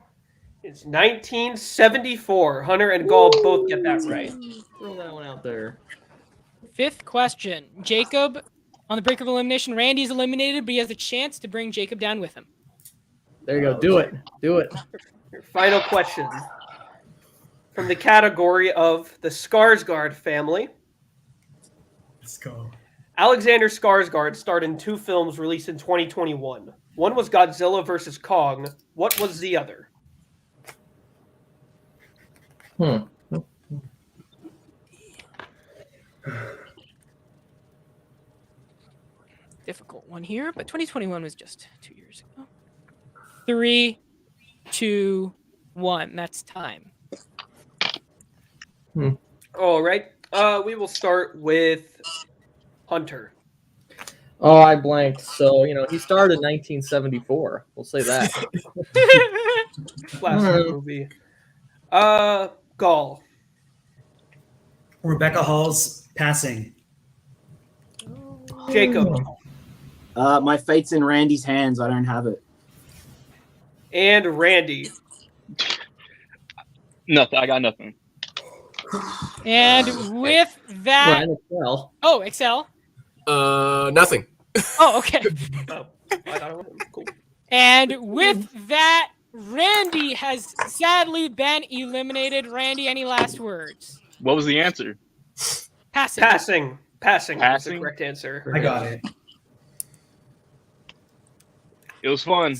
is 1974. Hunter and Gall both get that right. Throw that one out there. 5th question. Jacob, on the brink of elimination, Randy's eliminated, but he has a chance to bring Jacob down with him. There you go. Do it. Do it. Your final question. From the category of the Skarsgård family. Let's go. Alexander Skarsgård starred in 2 films released in 2021. One was Godzilla vs. Kong. What was the other? Difficult one here, but 2021 was just 2 years ago. 3, 2, 1. That's time. All right. We will start with Hunter. Oh, I blanked. So, he started in 1974. We'll say that. Classic movie. Gall. Rebecca Hall's Passing. Jacob. My fate's in Randy's hands. I don't have it. And Randy. Nothing. I got nothing. And with that... Excel. Oh, Excel. Nothing. Oh, okay. Oh, I thought it was cool. And with that, Randy has sadly been eliminated. Randy, any last words? What was the answer? Passing. Passing. Passing. That's the Passing? correct answer. I got it. It was fun.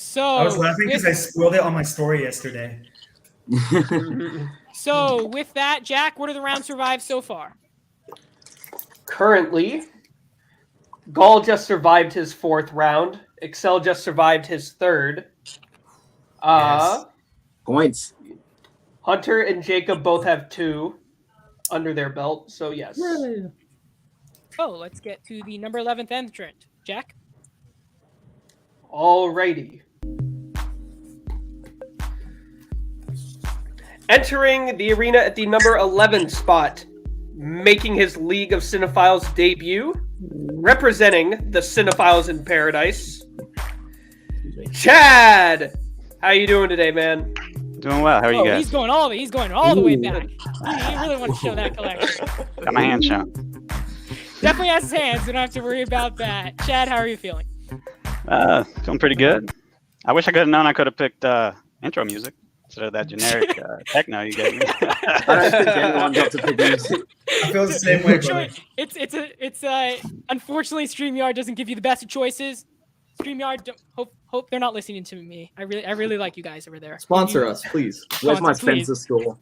So I was laughing because I spoiled it on my story yesterday. So with that, Jack, what are the rounds survived so far? Currently, Gall just survived his 4th round. Excel just survived his 3rd. Yes. Points. Hunter and Jacob both have 2 under their belt, so yes. Oh, let's get to the number 11th entrant. Jack? Alrighty. Entering the arena at the number 11 spot, making his League of Cinephiles debut, representing the Cinephiles in Paradise, Chad! How you doing today, man? Doing well. How are you guys? He's going all the way back. He really wants to show that collection. Got my hand shown. Definitely has his hands. We don't have to worry about that. Chad, how are you feeling? Feeling pretty good. I wish I could have known I could have picked intro music instead of that generic techno you gave me. I don't think anyone got to pick music. I feel the same way, brother. It's unfortunately StreamYard doesn't give you the best of choices. StreamYard, hope they're not listening to me. I really like you guys over there. Sponsor us, please. Where's my Please. Spencer score?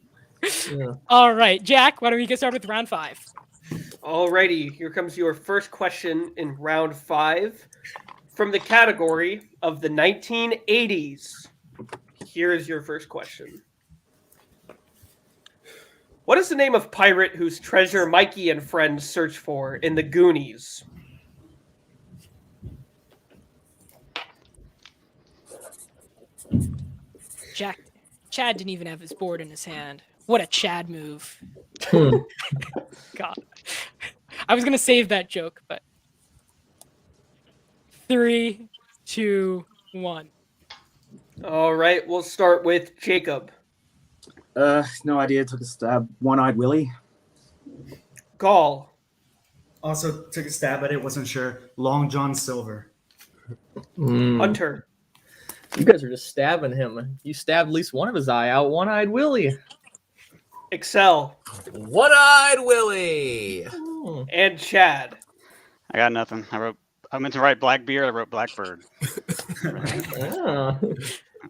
Yeah. All right, Jack, why don't we get started with round 5? Alrighty, here comes your first question in round 5 from the category of the 1980s. Here is your first question. What is the name of pirate whose treasure Mikey and friends search for in the Goonies? Chad didn't even have his board in his hand. What a Chad move. God. I was going to save that joke, but 3, 2, 1. All right, we'll start with Jacob. No idea. Took a stab. One-eyed Willie. Gall. Also took a stab at it. Wasn't sure. Long John Silver. Hunter. You guys are just stabbing him. You stabbed at least one of his eye out. One-eyed Willie. Excel. One-eyed Willie. And Chad. I got nothing. I meant to write Blackbeard. I wrote Blackbird.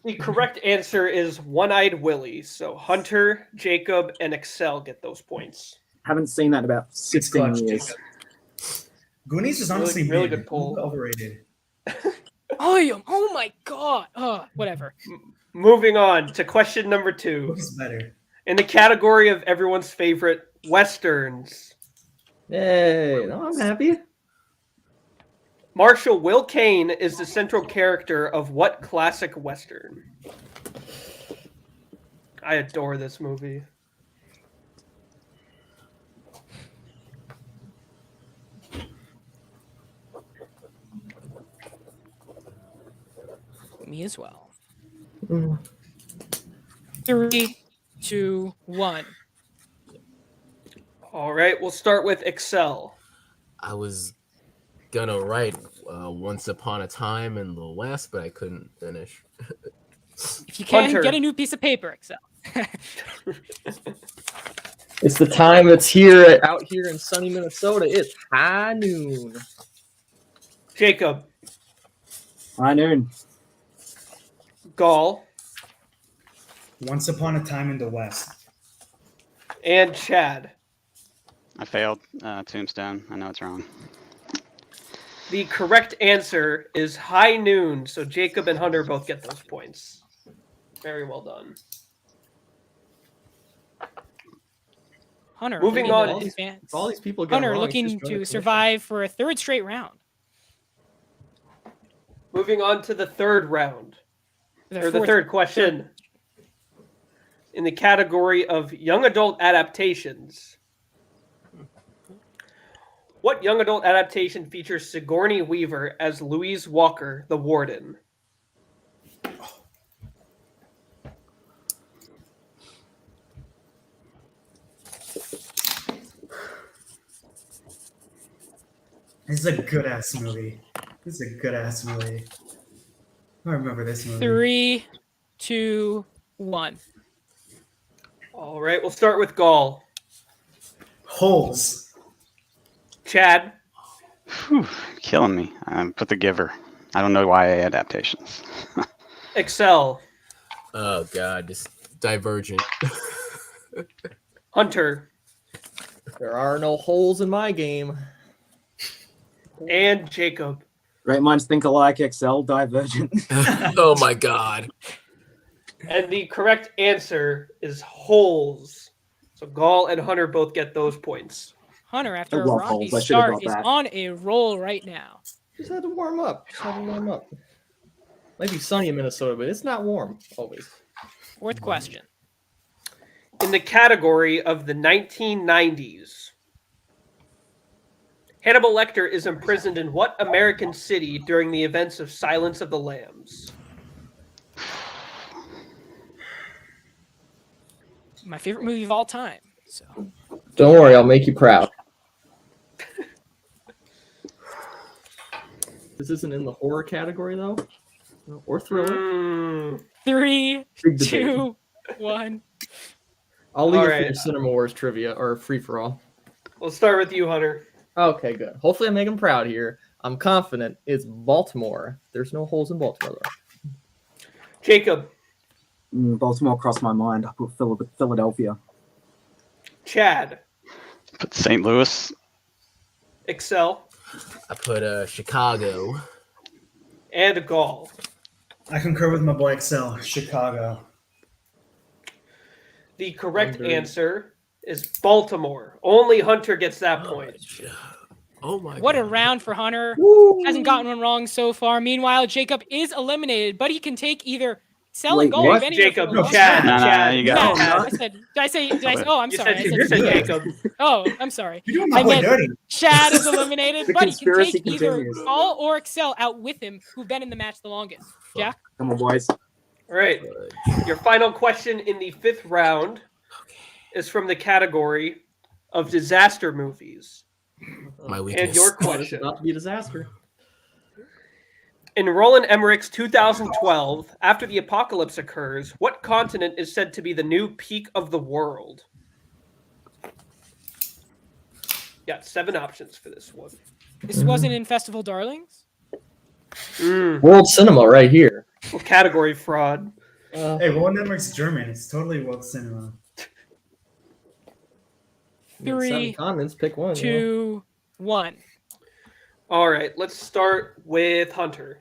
The correct answer is One-Eyed Willie. So Hunter, Jacob, and Excel get those points. Haven't seen that in about 16 years. Goonies is honestly really good pull. Overrated. Oh my God. Whatever. Moving on to question number 2. Looks better. In the category of everyone's favorite Westerns. Hey, no, I'm happy. Marshal Will Kane is the central character of what classic Western? I adore this movie. Me as well. 3, 2, 1. All right, we'll start with Excel. I was gonna write Once Upon a Time in the West, but I couldn't finish. If you can, Hunter. get a new piece of paper, Excel. It's the time it's here out here in sunny Minnesota. It's high noon. Jacob. High noon. Gall. Once Upon a Time in the West. And Chad. I failed. Tombstone. I know it's wrong. The correct answer is High Noon. So Jacob and Hunter both get those points. Very well done. Hunter. Moving looking on. to All these people got Hunter wrong. looking Just join to the survive for a 3rd straight round. Moving on to the 3rd round. Or the 3rd question. In the category of young adult adaptations. What young adult adaptation features Sigourney Weaver as Louise Walker, the warden? This is a good ass movie. I remember this movie. 3, 2, 1. All right, we'll start with Gall. Holes. Chad. Whew, killing me. Put The Giver. I don't know why adaptations. Excel. Oh God, this Divergent. Hunter. There are no holes in my game. And Jacob. Great minds think alike. Excel, Divergent. Oh my God. And the correct answer is holes. So Gall and Hunter both get those points. Hunter, after I a love rocky holes. I should've start, got is that. on a roll right now. Just had to warm up. Might be sunny in Minnesota, but it's not warm always. Fourth question. In the category of the 1990s, Hannibal Lecter is imprisoned in what American city during the events of Silence of the Lambs? My favorite movie of all time. So Don't worry, I'll make you proud. This isn't in the horror category though, or thriller. 3, Big debate. 2, 1. I'll leave All it right. for your Cinema Wars trivia or free for all. We'll start with you, Hunter. Okay, good. Hopefully, I make him proud here. I'm confident it's Baltimore. There's no holes in Baltimore though. Jacob. Baltimore crossed my mind. I put Philadelphia. Chad. Put St. Louis. Excel. I put Chicago. And Gall. I concur with my boy Excel. Chicago. The correct answer is Baltimore. Only Hunter gets that point. Oh my What God. a round for Hunter. Hasn't gotten one wrong so far. Meanwhile, Jacob is eliminated, but he can take either Excel and Wait, Gold. what? Jacob, Chad. No, you got it. I said, oh, I'm You sorry. said I said Jacob. Oh, I'm sorry. You're doing my I boy meant dirty. Chad is eliminated, The but he can conspiracy take either continues. Gall or Excel out with him, who've been in the match the longest. Jack? Come on, boys. All right. Your final question in the 5th round is from the category of disaster movies. My weakness. And your It's question. about to be a disaster. In Roland Emmerich's 2012, after the apocalypse occurs, what continent is said to be the new peak of the world? Got 7 options for this one. This wasn't in Festival Darlings? World cinema right here. Well, category fraud. Hey, Roland Emmerich's German. It's totally world cinema. 3, 7 continents, pick one. 2, 1. All right, let's start with Hunter.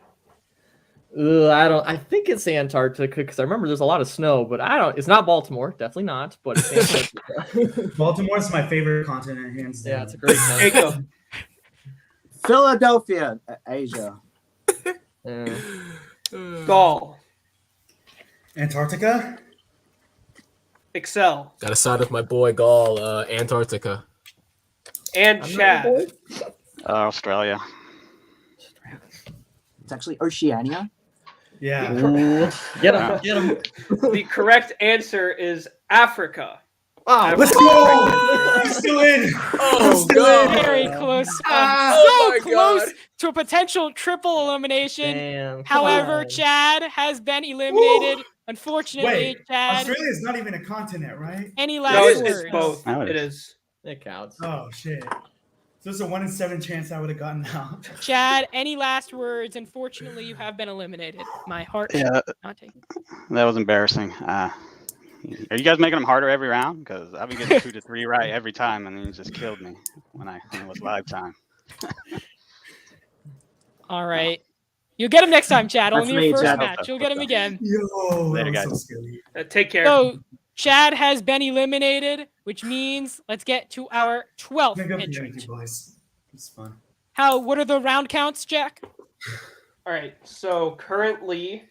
I think it's Antarctica because I remember there's a lot of snow, but it's not Baltimore, definitely not, but it's Antarctica. Baltimore's my favorite continent, hands down. Yeah, it's a great town. Jacob. Philadelphia, Asia. Yeah. Gall. Antarctica? Excel. Got to side with my boy Gall, Antarctica. And Chad. Australia. It's actually Oceania. Yeah. Get him. The correct answer is Africa. Oh, Let's go! He's still in. Oh, God. Very close. Oh my So close God. to a potential triple elimination. Damn. However, Come Chad has been eliminated. Unfortunately, Wait, Chad. Australia is not even a continent, right? Any No, last it's words? both. No, it It is. is. It counts. Oh, shit. So there's a 1 in 7 chance I would have gotten out. Chad, any last words? Unfortunately, you have been eliminated. My heart Yeah, not taken. that was embarrassing. Are you guys making them harder every round? Because I've been getting 2 to 3 right every time, and then you just killed me when it was live time. All right. You'll get him next time, Chad. That's Only me, your first Chad. match. You'll get him again. Yo, Later, that was so guys. scary. Take care. So, Chad has been eliminated, which means let's get to our 12th Thank you, entrant. boys. It's fun. What are the round counts, Jack? All right. So currently,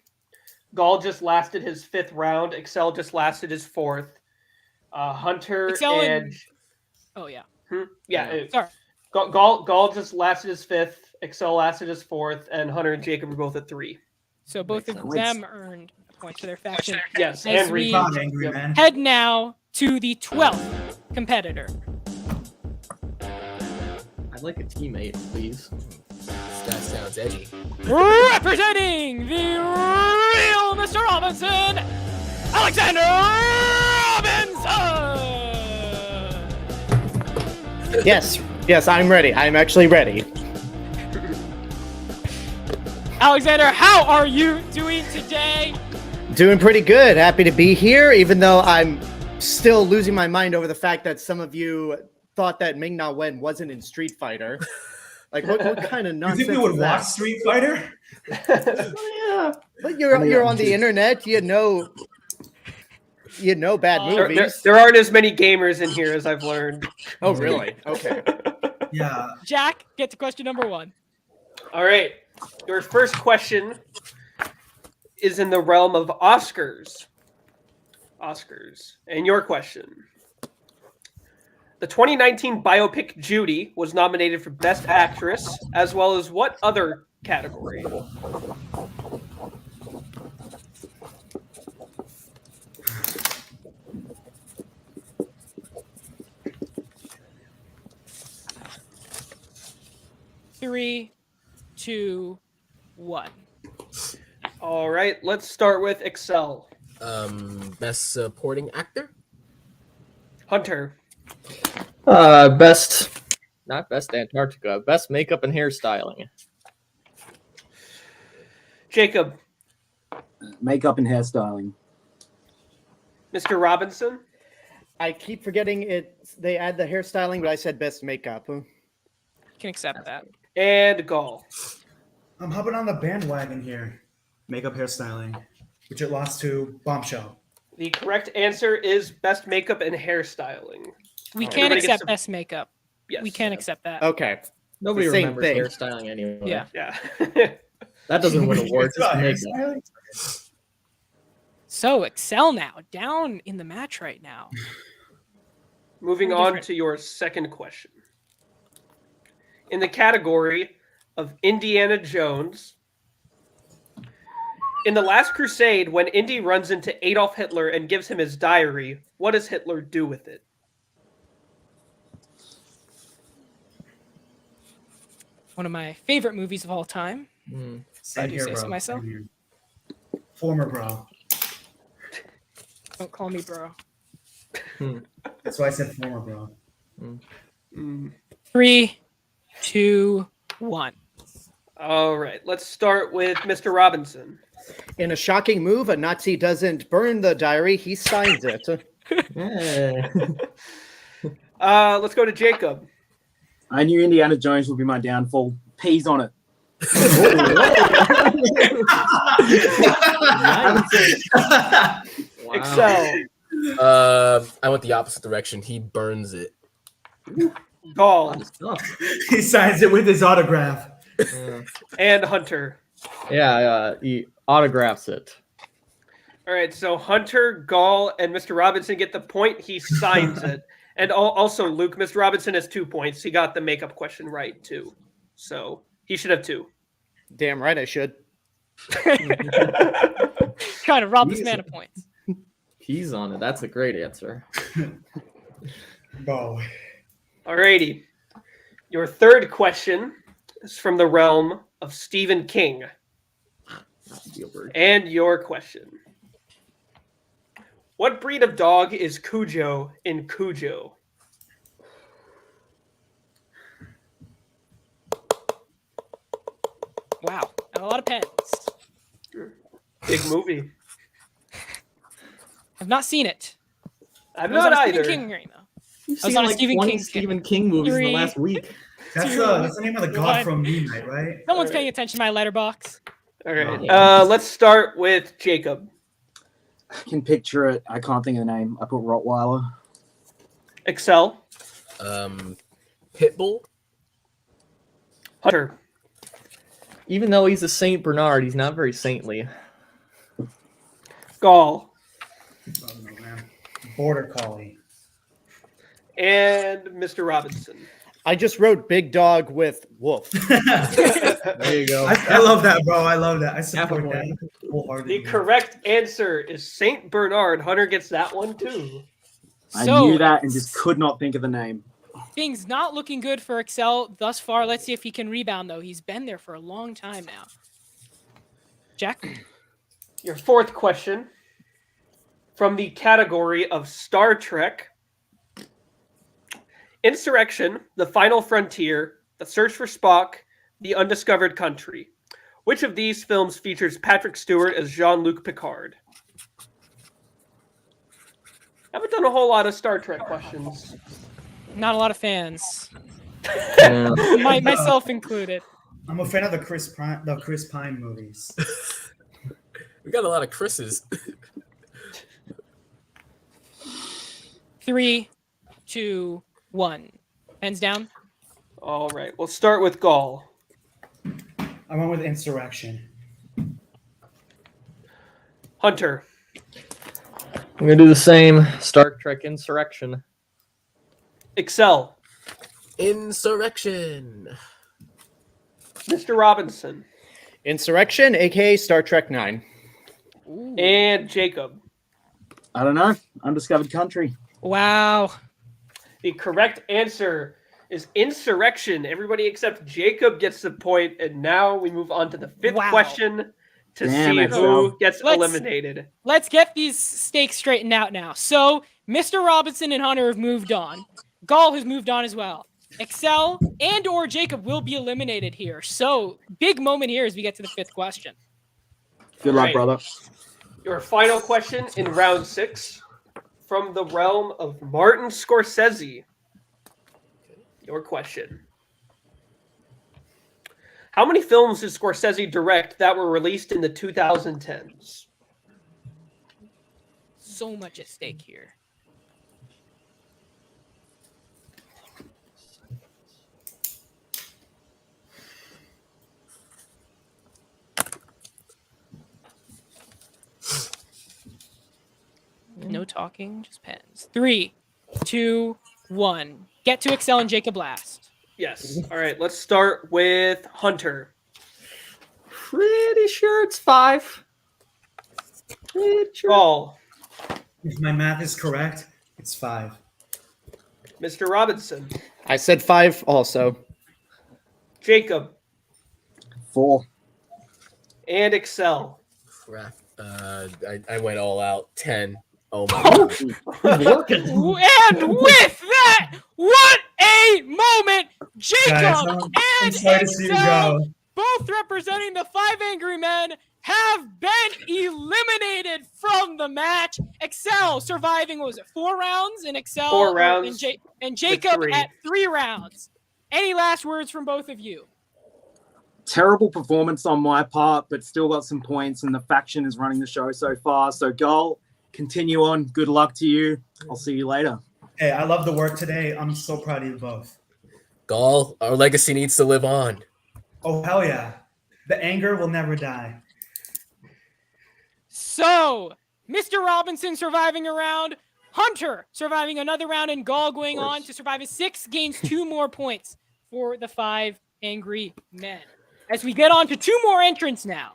Gall just lasted his 5th round. Excel just lasted his 4th. Hunter Excel and Oh, yeah. Sorry. Gall just lasted his 5th. Excel lasted his 4th, and Hunter and Jacob were both at 3. So both of them eurned points for their faction. Yes, As and we Come on, angry man. head now to the 12th competitor. I'd like a teammate, please. That sounds edgy. Representing the real Mr. Robinson, Alexander Robinson! Yes, I'm ready. I'm actually ready. Alexander, how are you doing today? Doing pretty good. Happy to be here, even though I'm still losing my mind over the fact that some of you thought that Ming-Na Wen wasn't in Street Fighter. Like, what kind of You nonsense think we would is watch that? Street Fighter? Yeah, but you're on the internet. You know bad movies. There aren't as many gamers in here as I've learned. Oh, really? Okay. Yeah. Jack, get to question number 1. All right. Your first question is in the realm of Oscars. And your question. The 2019 biopic Judy was nominated for Best Actress, as well as what other category? Three, 2, 1. All right, let's start with Excel. Best supporting actor. Hunter. Not best Antarctica. Best makeup and hairstyling. Jacob. Makeup and hairstyling. Mr. Robinson. I keep forgetting it. They add the hairstyling, but I said best makeup. You can accept that. And Gall. I'm hopping on the bandwagon here. Makeup, hairstyling, which it lost to Bombshell. The correct answer is best makeup and hairstyling. We can accept best makeup. Yes. We can accept that. Okay. Nobody Same remembers thing. hairstyling anyway. Yeah. Yeah. That doesn't win awards. It's about Just makeup. hairstyling? So Excel now down in the match right now. Moving Very on different. to your second question. In the category of Indiana Jones, in The Last Crusade, when Indy runs into Adolf Hitler and gives him his diary, what does Hitler do with it? One of my favorite movies of all time. Same I do here, say so bro. myself. Same here. Former bro. Don't call me bro. That's why I said former bro. 3, 2, 1. All right, let's start with Mr. Robinson. In a shocking move, a Nazi doesn't burn the diary; he signs it. Let's go to Jacob. I knew Indiana Jones would be my downfall. Peas on it. Excel. I went the opposite direction. He burns it. Gall. He signs it with his autograph. And Hunter. Yeah, he autographs it. All right, so Hunter, Gall, and Mr. Robinson get the point. He signs it. And also, Luke, Mr. Robinson has 2 points. He got the makeup question right, too. So he should have 2. Damn right, I should. Trying to rob this man of points. He's on it. That's a great answer. Bro. All righty. Your third question is from the realm of Stephen King. And your question. What breed of dog is Cujo in Cujo? Wow. And a lot of pens. Big movie. I've not seen it. I've I was not on a either. Stephen King hearing, though. You've I was seen on a like Stephen 20 King Stephen King movies in the 3, last week. That's 2, the name of the god 1. from Midnight, right? Someone's paying attention to my letterbox. All right. Let's start with Jacob. I can picture it. I can't think of the name. I put Rottweiler. Excel. Pitbull. Hunter. Even though he's a Saint Bernard, he's not very saintly. Gall. Oh, no, man. Border Collie. And Mr. Robinson. I just wrote big dog with wolf. There you go. I love that, bro. I love that. I support Half a that The wholeheartedly. correct answer is Saint Bernard. Hunter gets that one too. I So- knew that and just could not think of the name. Things not looking good for Excel thus far. Let's see if he can rebound, though. He's been there for a long time now. Jack? Your fourth question from the category of Star Trek. Insurrection, The Final Frontier, The Search for Spock, The Undiscovered Country. Which of these films features Patrick Stewart as Jean-Luc Picard? Haven't done a whole lot of Star Trek questions. Not a lot of fans. Yeah. Myself included. I'm a fan of the Chris Pine movies. We got a lot of Chris's. 3, 2, 1. Pens down. All right, we'll start with Gall. I went with Insurrection. Hunter. I'm gonna do the same. Star Trek Insurrection. Excel. Insurrection. Mr. Robinson. Insurrection, aka Star Trek 9. And Jacob. I don't know. Undiscovered Country. Wow. The correct answer is Insurrection. Everybody except Jacob gets the point, and now we move on to the fifth question to see who gets eliminated. Let's get these stakes straightened out now. So, Mr. Robinson and Hunter have moved on. Gall has moved on as well. Excel and or Jacob will be eliminated here. So, big moment here as we get to the fifth question. Good luck, brother. Your final question in round 6 from the realm of Martin Scorsese. Your question. How many films did Scorsese direct that were released in the 2010s? So much at stake here. No talking, just pens. 3, 2, 1. Get to Excel and Jacob last. Yes. All right, let's start with Hunter. Pretty sure it's 5. Pretty sure. Gall. If my math is correct, it's 5. Mr. Robinson. I said 5 also. Jacob. 4. And Excel. Crap. I went all out. 10. Oh my god. And with that, what a moment! Jacob Guys, I'm and sorry to see you Excel, go. both representing the 5 Angry Men, have been eliminated from the match. Excel surviving, what was it, 4 rounds? And Excel 4 rounds and Jacob 3. at 3 rounds. Any last words from both of you? Terrible performance on my part, but still got some points, and the faction is running the show so far. So, Goal, continue on. Good luck to you. I'll see you later. Hey, I love the work today. I'm so proud of you both. Gall, our legacy needs to live on. Oh, hell yeah. The anger will never die. So, Mr. Robinson surviving a round, Hunter surviving another round, and Gall going on to survive a 6, gains 2 more points for the 5 Angry Men. As we get on to 2 more entrants now.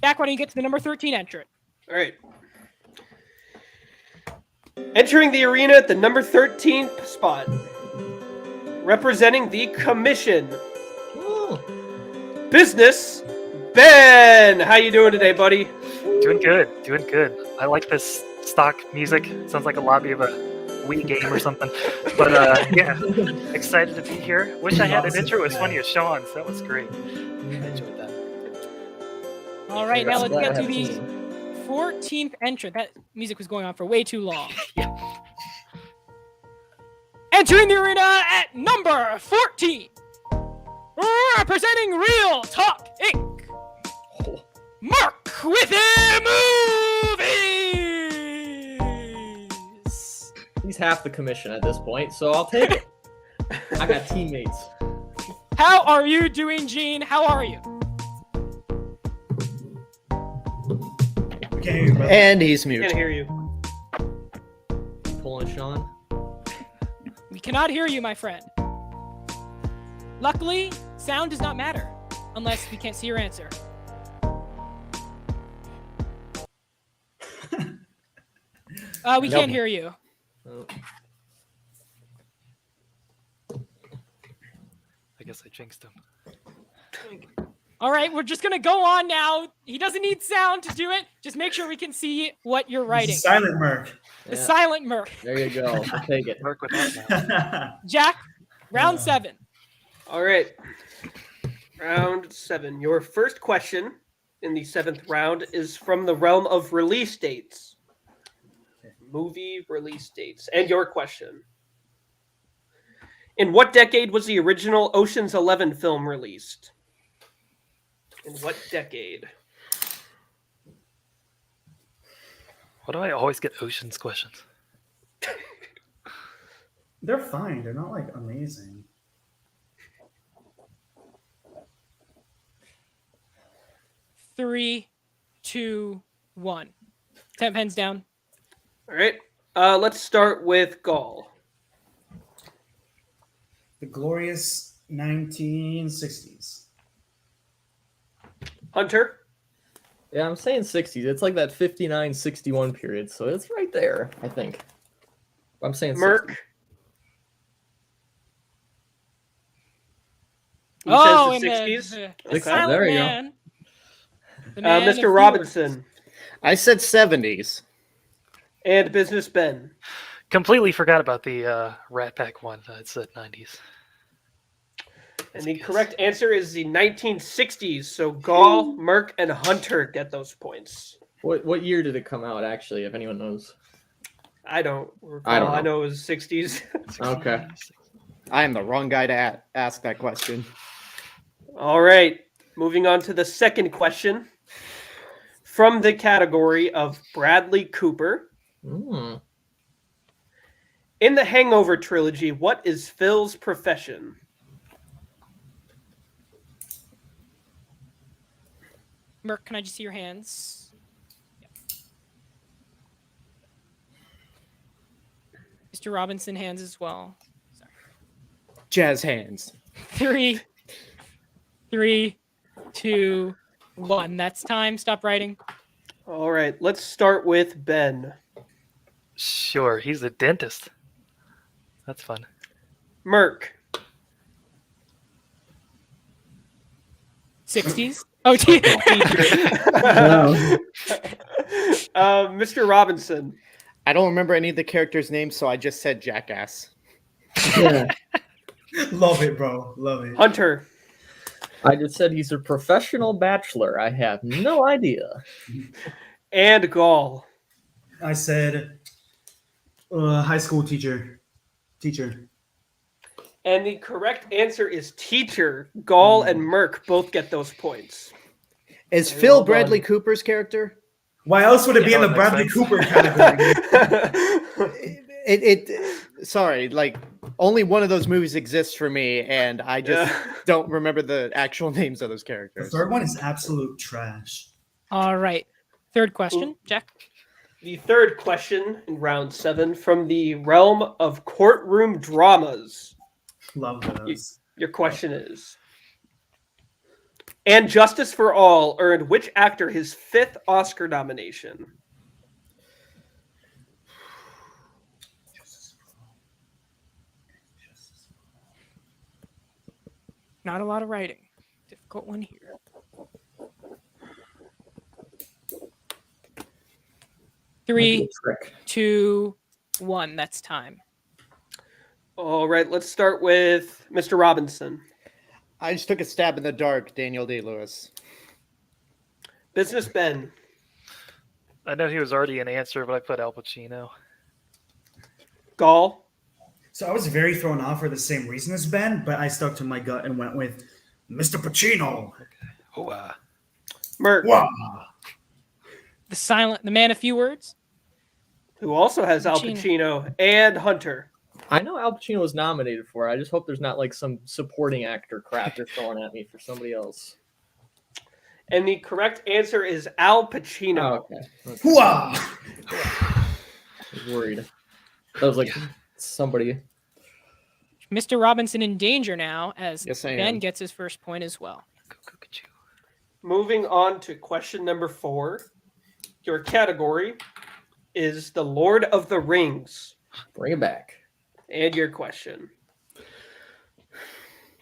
Back when you get to the number 13 entrant. All right. Entering the arena at the number 13th spot, representing the commission, Business Ben. How you doing today, buddy? Doing good. I like this stock music. It sounds like a lobby of a Wii game or something. But yeah, excited to be here. Wish I had an intro as funny as Sean's. That was great. Enjoyed that. All right, now let's get to the 14th entrant. That music was going on for way too long. Entering the arena at number 14, representing Real Talk Inc., Mark with movies. He's half the commission at this point, so I'll take it. I got teammates. How are you doing, Gene? How are you? Can't hear you, brother. And he's muted. Can't hear you. Pulling Sean. We cannot hear you, my friend. Luckily, sound does not matter unless we can't see your answer. We can't hear you. Oh. I guess I jinxed him. All right, we're just going to go on now. He doesn't need sound to do it. Just make sure we can see what you're writing. Silent Merc. The silent Merc. There you go. I'll take it. Merc with that now. Jack, round 7. All right. Round 7. Your first question in the 7th round is from the realm of release dates. Movie release dates. And your question. In what decade was the original Ocean's 11 film released? In what decade? Why do I always get Ocean's questions? They're fine. They're not like amazing. Three, 2, 1. 10 pens down. All right. Let's start with Gall. The glorious 1960s. Hunter? Yeah, I'm saying 60s. It's like that 59-61 period, so it's right there, I think. I'm saying Merc? 60s. He Oh, says the in 60s? the silent There you go. man. The man of few Mr. Robinson I said 70s. and Business Ben. Completely forgot about the Rat Pack one. It said 90s. And the correct answer is the 1960s. So Gall, Merc, and Hunter get those points. What year did it come out, actually, if anyone knows? I don't recall. I don't know. I know it was 60s. Okay. I am the wrong guy to ask that question. All right. Moving on to the second question. From the category of Bradley Cooper. Mm. In the Hangover trilogy, what is Phil's profession? Merc, can I just see your hands? Yep. Mr. Robinson, hands as well. Sorry. Jazz hands. 3, 2, 1. That's time. Stop writing. All right. Let's start with Ben. Sure, he's a dentist. That's fun. Merc. 60s? Oh, Mr. Robinson. I don't remember any of the characters' names, so I just said Jackass. Love it, bro. Love it. Hunter. I just said he's a professional bachelor. I have no idea. And Gall. I said high school teacher. Teacher. And the correct answer is teacher. Gall and Merc both get those points. Is Very Phil well Bradley done. Cooper's character? Why else would it be in the that Bradley makes Cooper category? Sorry, like only one of those movies exists for me, and I just don't remember the actual names of those The characters. third one is absolute trash. All right. Third question, Jack. The third question in round 7 from the realm of courtroom dramas. Love those. Your question is: And Justice for All earned which actor his 5th Oscar nomination? Not a lot of writing. Difficult one here. 3, 2, 1. That's time. All right, let's start with Mr. Robinson. I just took a stab in the dark, Daniel Day-Lewis. Business Ben. I know he was already an answer, but I put Al Pacino. Gall. So I was very thrown off for the same reason as Ben, but I stuck to my gut and went with Mr. Pacino. Oh, Merc. Wow. The man of few words. Who also has Al Pacino and Hunter. I know Al Pacino was nominated for it. I just hope there's not like some supporting actor crap they're throwing at me for somebody else. And the correct answer is Al Pacino. Oh, okay. Hooah! I was worried. That was like somebody. Mr. Robinson in danger now as Yes, I Ben am. gets his first point as well. Moving on to question number 4. Your category is The Lord of the Rings. Bring it back. And your question.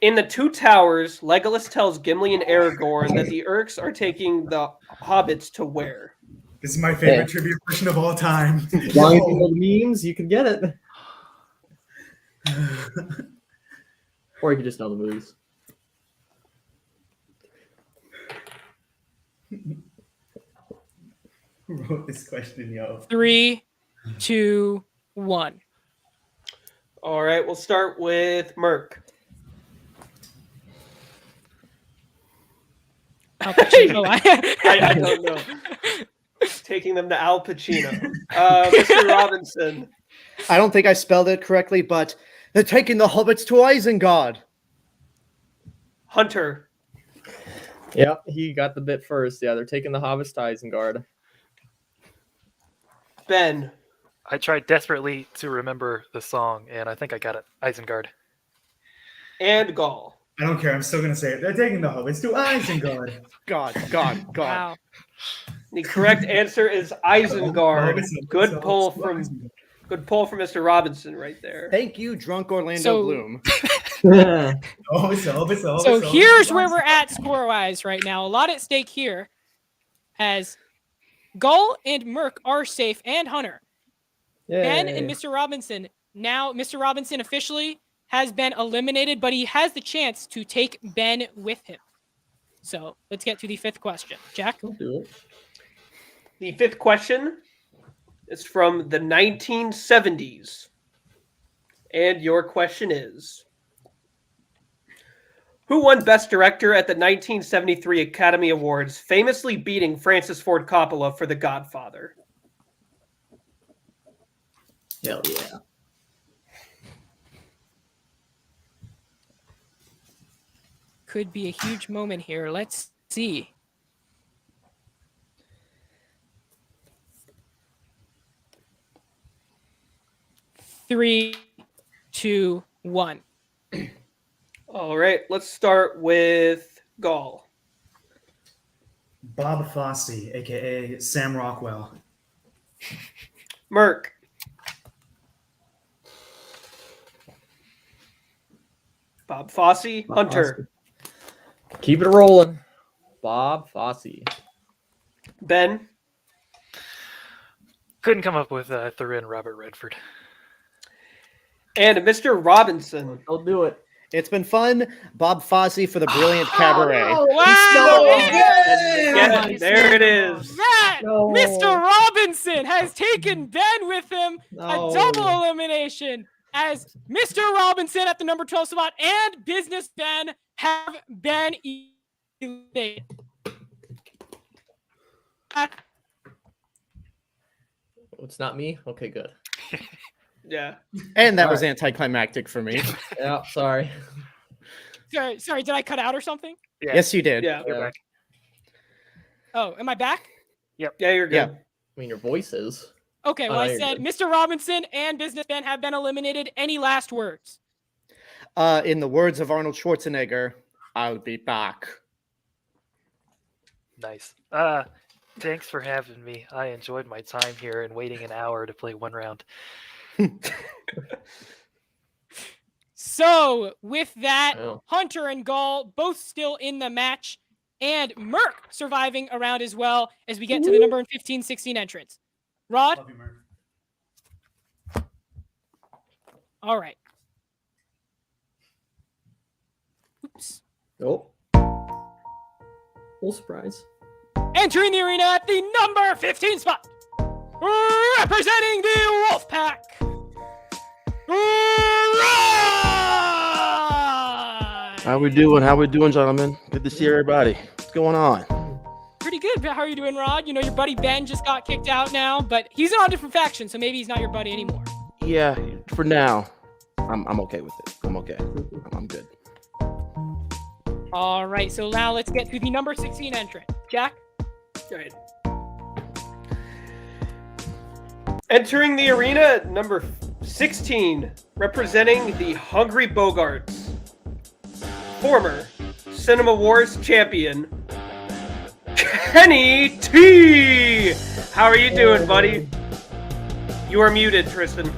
In the Two Towers, Legolas tells Gimli and Aragorn that the Urks are taking the hobbits to where? This is my favorite trivia question of all time. As long as you know the memes, you can get it. Or you can just know the movies. wrote this question, yo. 3, 2, 1. All right, we'll start with Merc. Al Pacino. I don't know. Taking them to Al Pacino. Mr. Robinson. I don't think I spelled it correctly, but they're taking the hobbits to Isengard. Hunter. Yep, he got the bit first. Yeah, they're taking the hobbits to Isengard. Ben. I tried desperately to remember the song, and I think I got it. Isengard. And Gaul. I don't care. I'm still going to say it. They're taking the hobbits to Isengard. God. Wow. The correct answer is Isengard. Hobbits, Good hobbits, pull hobbits, from Mr. Robinson right there. Thank you, drunk Orlando So- Bloom. So here's where we're at score-wise right now. A lot at stake here, as Gull and Merc are safe, and Hunter. Ben and Mr. Robinson. Now, Mr. Robinson officially has been eliminated, but he has the chance to take Ben with him. So let's get to the fifth question. Jack? I'll do it. The fifth question is from the 1970s. And your question is, who won Best Director at the 1973 Academy Awards, famously beating Francis Ford Coppola for The Godfather? Hell yeah. Could be a huge moment here. Let's see. Three, 2, 1. All right, let's start with Gaul. Bob Fosse, a.k.a. Sam Rockwell. Merc. Bob Fosse. Hunter. Keep it rolling. Bob Fosse. Ben. Couldn't come up with Thurin Robert Redford. And Mr. Robinson. I'll do it. It's been fun. Bob Fosse for the brilliant cabaret. Wow! Yeah, there it is. That No. Mr. Robinson has taken Ben with him. No. A double elimination as Mr. Robinson at the number 12 spot and Business Ben have been eliminated. It's not me? Okay, good. Yeah. And that All was right. anticlimactic for me. Yeah, sorry. Sorry, did I cut out or something? Yeah. Yes, you did. Yeah. You're back. Oh, am I back? Yeah, you're good. Yeah. I mean, your voice is. Okay, well, Oh, I you're said good. Mr. Robinson and Business Ben have been eliminated. Any last words? In the words of Arnold Schwarzenegger, I'll be back. Nice. Thanks for having me. I enjoyed my time here and waiting an hour to play one round. So, with that, Oh. Hunter and Gaul both still in the match, and Merc surviving a round as well as we get to the number 15-16 entrance. Rod? Love you, Merc. All right. Oops. Oh. Full surprise. Entering the arena at the number 15 spot, representing the Wolfpack. How we doing? How we doing, gentlemen? Good to see everybody. What's going on? Pretty good. How are you doing, Rod? You know, your buddy Ben just got kicked out now, but he's on a different faction, so maybe he's not your buddy anymore. Yeah, for now, I'm okay with it. I'm okay. I'm good. All right, so now let's get to the number 16 entrant. Jack? All right. Entering the arena, number 16, representing the Hungry Bogarts, former Cinema Wars champion, Kenny T. How are you doing, buddy? You are muted, Tristan.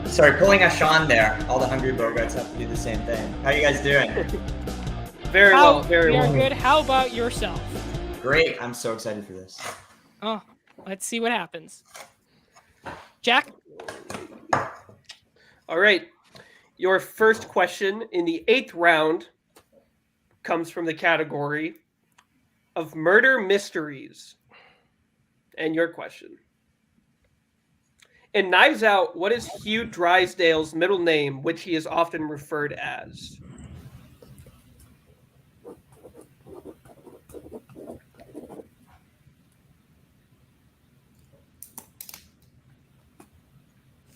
Sorry, pulling a Sean there. All the Hungry Bogarts have to do the same thing. How you guys doing? Very well, very We are well. good. How about yourself? Great. I'm so excited for this. Oh, let's see what happens. Jack? All right. Your first question in the 8th round comes from the category of murder mysteries. And your question. In Knives Out, what is Hugh Drysdale's middle name, which he is often referred as?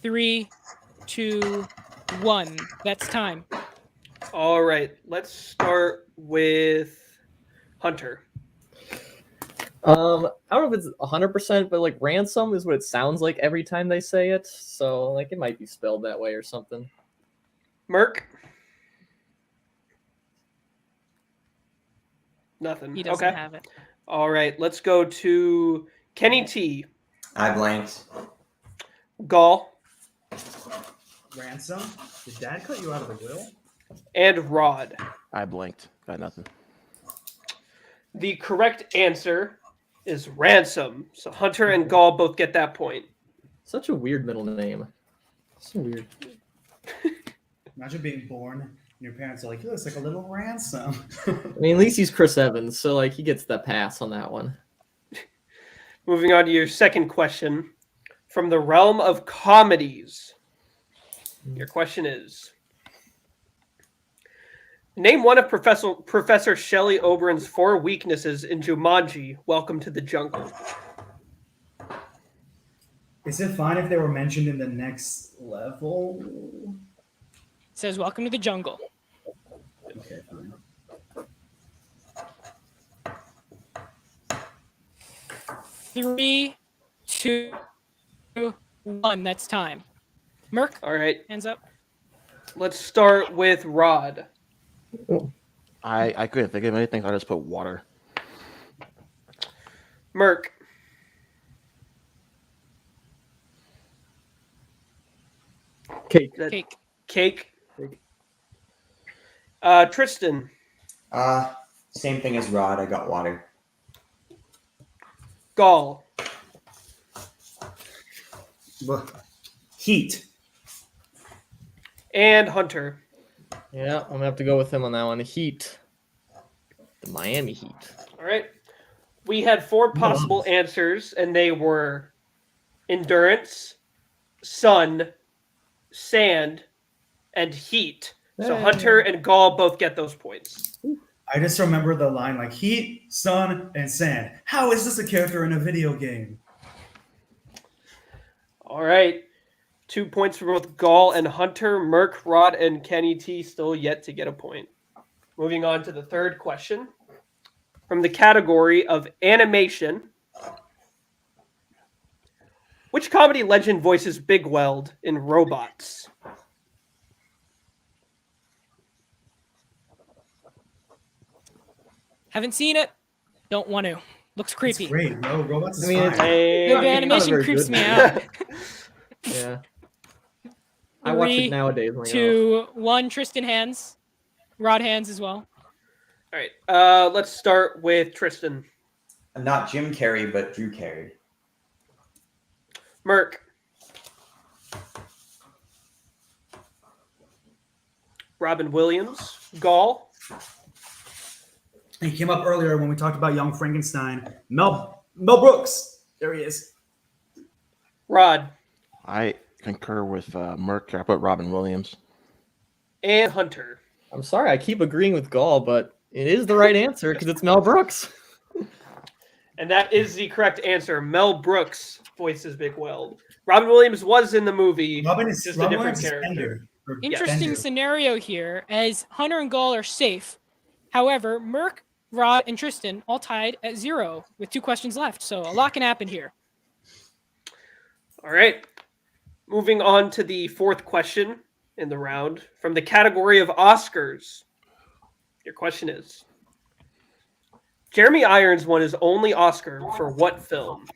Three, 2, 1. That's time. All right, let's start with Hunter. I don't know if it's 100%, but like ransom is what it sounds like every time they say it. So like it might be spelled that way or something. Merc? Nothing. He doesn't have it. All right, let's go to Kenny T. I blanked. Gall. Ransom? Did Dad cut you out of the will? And Rod. I blinked. Got nothing. The correct answer is Ransom. So Hunter and Gall both get that point. Such a weird middle name. So weird. Imagine being born and your parents are like, "He looks like a little ransom." I mean, at least he's Chris Evans, so like he gets the pass on that one. Moving on to your second question. From the realm of comedies, your question is, name one of Professor Shelley Oberon's 4 weaknesses in Jumanji, Welcome to the Jungle. Is it fine if they were mentioned in the next level? It says, welcome to the jungle. Okay, fine. Three, 2, 1. That's time. Merc? All right. Hands up. Let's start with Rod. I couldn't think of anything. So I just put water. Merc. Cake. Cake. Tristan. Same thing as Rod. I got water. Gall. Heat. And Hunter. Yeah, I'm gonna have to go with him on that one. Heat. The Miami Heat. All right. We had 4 possible answers, and they were endurance, sun, sand, and heat. So Hey. Hunter and Gall both get those points. I just remember the line like heat, sun, and sand. How is this a character in a video game? All right. 2 points for both Gall and Hunter. Merc, Rod, and Kenny T still yet to get a point. Moving on to the third question. From the category of animation, which comedy legend voices Big Weld in Robots? Haven't seen it. Don't want to. Looks creepy. Great, no, Robots is I mean, fine. The animation creeps me out. Yeah. I watch it 3, nowadays. When I go. 2, 1. Tristan hands. Rod hands as well. All right. Let's start with Tristan. Not Jim Carrey, but Drew Carey. Merc. Robin Williams. Gall. He came up earlier when we talked about Young Frankenstein. Mel Brooks. There he is. Rod. I concur with Merc. I put Robin Williams. And Hunter. I'm sorry, I keep agreeing with Gall, but it is the right answer because it's Mel Brooks. And that is the correct answer. Mel Brooks voices Big Weld. Robin Williams was in the movie. Robin is just Robin a different Williams is character. Bender. Interesting scenario here, as Hunter and Gall are safe. However, Merc, Rod, and Tristan all tied at 0 with 2 questions left. So a lot can happen here. All right. Moving on to the 4th question in the round from the category of Oscars. Your question is, Jeremy Irons won his only Oscar for what film?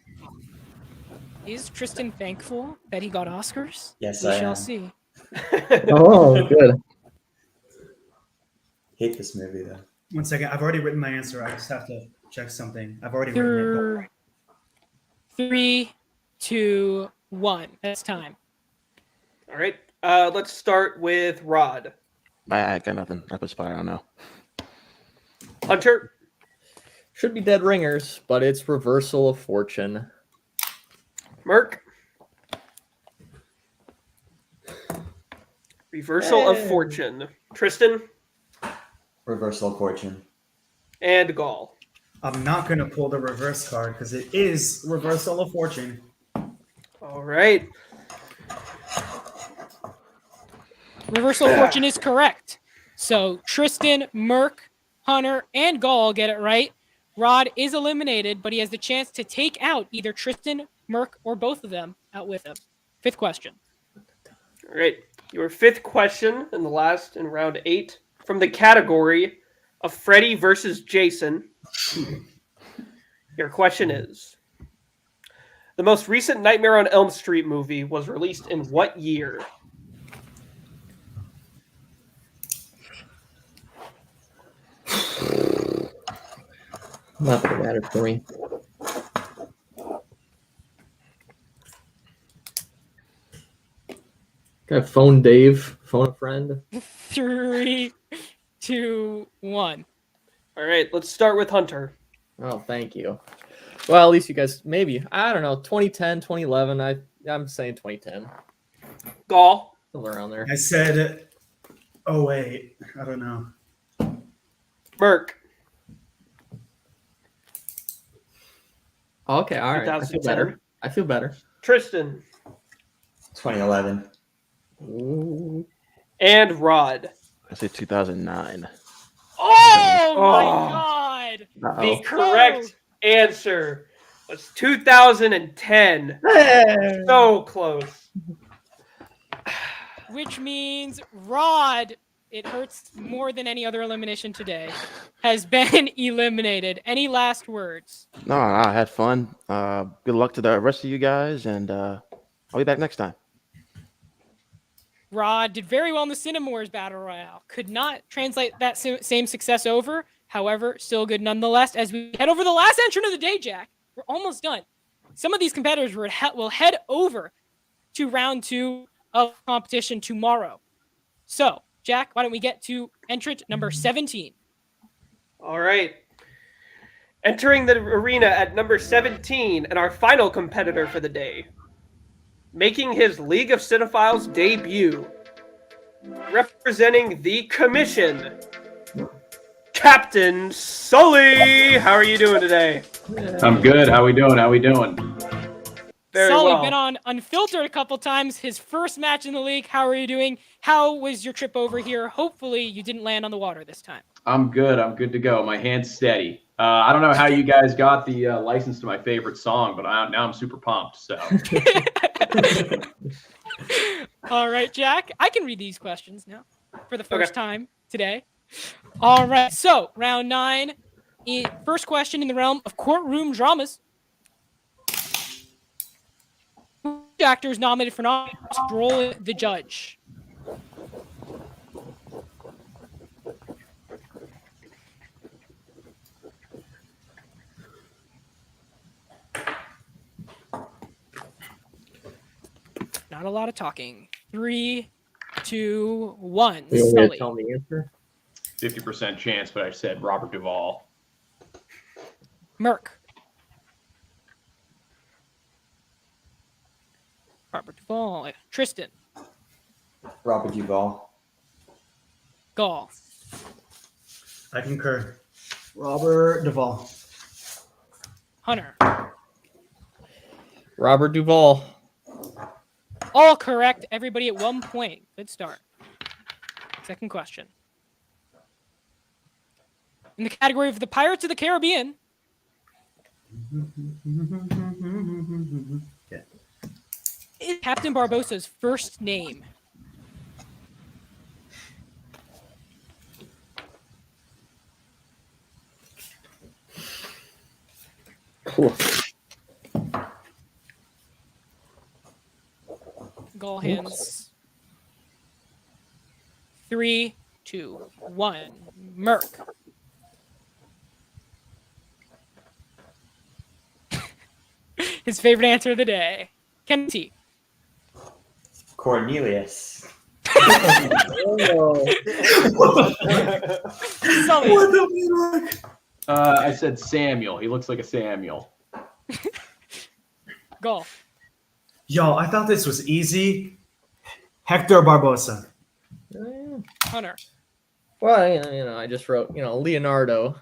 Is Tristan thankful that he got Oscars? Yes, we I shall am. see. Oh, good. Hate this movie though. 1 second. I've already written my answer. I just have to check something. I've already written it. 3, 2, 1. That's time. All right. Let's start with Rod. I got nothing. I put Spy. I don't know. Hunter. Should be Dead Ringers, but it's Reversal of Fortune. Merc. Reversal of Hey. Fortune. Tristan. Reversal of Fortune. And Gall. I'm not going to pull the reverse card because it is Reversal of Fortune. All right. Reversal of Fortune is correct. So Tristan, Merc, Hunter, and Gall get it right. Rod is eliminated, but he has the chance to take out either Tristan, Merc, or both of them out with him. Fifth question. All right. Your fifth question in round 8 from the category of Freddy versus Jason. Your question is, the most recent Nightmare on Elm Street movie was released in what year? Not that it mattered for me. Can I phone Dave? Phone a friend? 3, 2, 1. All right, let's start with Hunter. Oh, thank you. Well, at least you guys, maybe, I don't know, 2010, 2011. I'm saying 2010. Gall. Somewhere around there. I said, oh, wait. I don't know. Merc. Okay, all right. I feel 2010. better. I feel better. Tristan. 2011. And Rod. I say 2009. Oh my Oh. God! The correct answer was 2010. So close. Which means Rod, it hurts more than any other elimination today, has been eliminated. Any last words? No, I had fun. Good luck to the rest of you guys, and I'll be back next time. Rod did very well in the Cinemores Battle Royale. Could not translate that same success over. However, still good nonetheless. As we head over the last entrant of the day, Jack, we're almost done. Some of these competitors will head over to round 2 of competition tomorrow. So, Jack, why don't we get to entrant number 17? All right. Entering the arena at number 17 and our final competitor for the day. Making his League of Cinephiles debut. Representing the commission. Captain Sully! How are you doing today? I'm good. How we doing? Very Sully, well. been on Unfiltered a couple times. His first match in the league. How are you doing? How was your trip over here? Hopefully you didn't land on the water this time. I'm good. I'm good to go. My hand's steady. I don't know how you guys got the license to my favorite song, but now I'm super pumped. So All right, Jack. I can read these questions now for the first time today. All right. So, round 9. First question in the realm of courtroom dramas. Which actor is nominated for role the judge? Not a lot of talking. 3, 2, 1. You want me to Sully. tell me the answer? 50% chance, but I said Robert Duvall. Merc. Robert Duvall. Tristan. Robert Duvall. Gall. I concur. Robert Duvall. Hunter. Robert Duvall. All correct. Everybody at 1 point. Good start. Second question. In the category of the Pirates of the Caribbean, is Captain Barbossa's first name? Cool. Gall hands. 3, 2, 1. Merc. His favorite answer of the day. Kenty. Cornelius. Sully. I said Samuel. He looks like a Samuel. Gall. Yo, I thought this was easy. Hector Barbosa. Hunter. Well, I just wrote, Leonardo.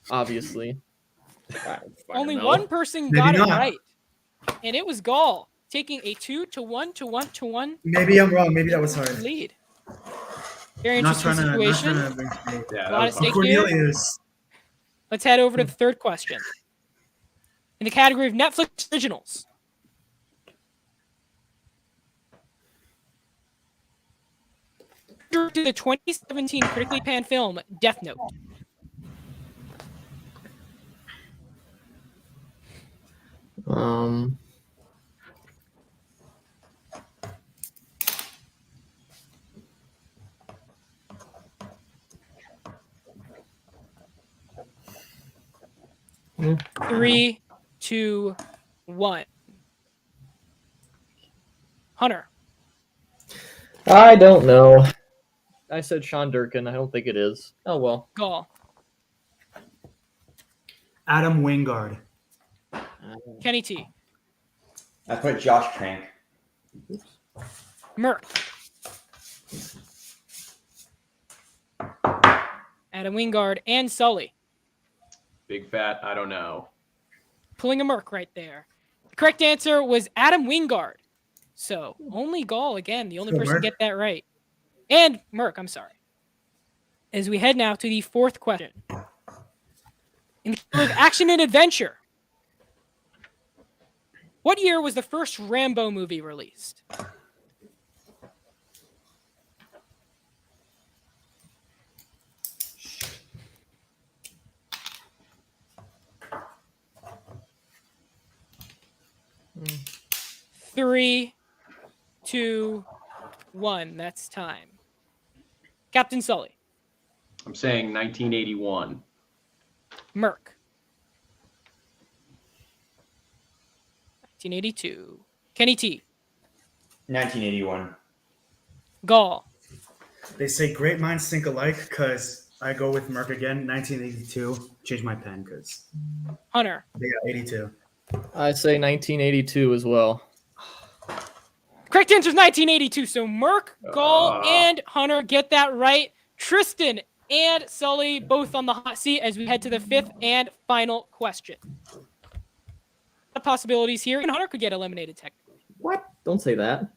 Obviously. Only one person Maybe got it not. right, and it was Gall, taking a 2-1 Maybe I'm wrong. Maybe that was hard. lead. Very Not interesting trying to- situation. not trying to- A lot at stake here. Cornelius. Let's head over to the third question. In the category of Netflix originals. To the 2017 critically panned film Death Note. Three, 2, 1. Hunter. I don't know. I said Sean Durkin. I don't think it is. Oh, well. Gall. Adam Wingard. Kenny T. I put Josh Trank. Merc. Adam Wingard and Sully. Big fat, I don't know. Pulling a Merc right there. The correct answer was Adam Wingard. So only Gall again, the only So person to Merc? get that right. And Merc, I'm sorry. As we head now to the fourth question. In the category of action and adventure. What year was the first Rambo movie released? Three, 2, 1. That's time. Captain Sully. I'm saying 1981. Merc. 1982. Kenny T. 1981. Gall. They say great minds think alike because I go with Merck again. 1982. Change my pen because Hunter. they got 82. I say 1982 as well. Correct answer is 1982. So Merc, Gall, and Hunter get that right. Tristan and Sully both on the hot seat as we head to the fifth and final question. The possibilities here, and Hunter could get eliminated technically. What? Don't say that.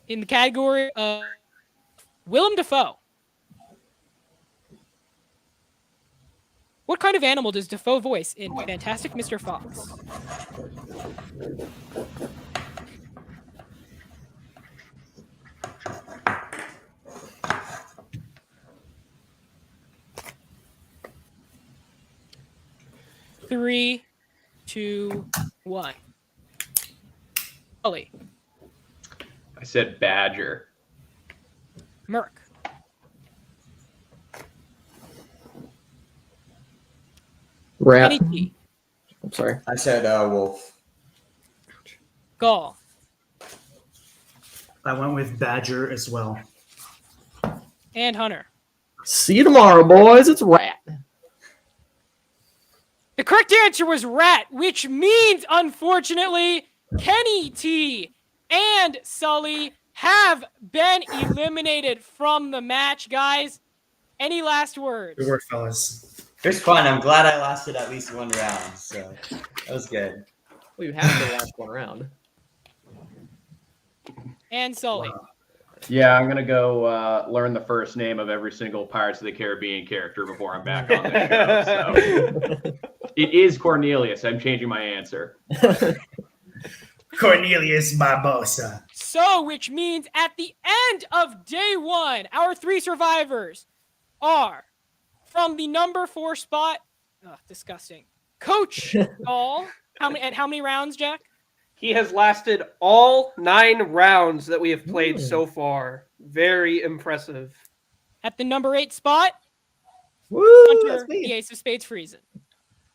In the category of Willem Dafoe. What kind of animal does Dafoe voice in Fantastic Mr. Fox? Three, 2, 1. Ollie. I said badger. Merc. Rat. Kenny T. I'm sorry. I said wolf. Gall. I went with Badger as well. And Hunter. See you tomorrow, boys. It's rat. The correct answer was rat, which means, unfortunately, Kenny T and Sully have been eliminated from the match, guys. Any last words? Good work, fellas. It was fun. I'm glad I lasted at least one round, so that was good. Well, you have to last one round. And Sully. Yeah, I'm gonna go learn the first name of every single Pirates of the Caribbean character before I'm back on the show. So. It is Cornelius. I'm changing my answer. Cornelius Barbosa. So, which means at the end of day one, our 3 survivors are from the number 4 spot. Ugh, disgusting. Coach Gall. How many rounds, Jack? He has lasted all 9 rounds that we have played so far. Very impressive. At the number 8 spot, Woo, Hunter, the Ace of Spades Friesen.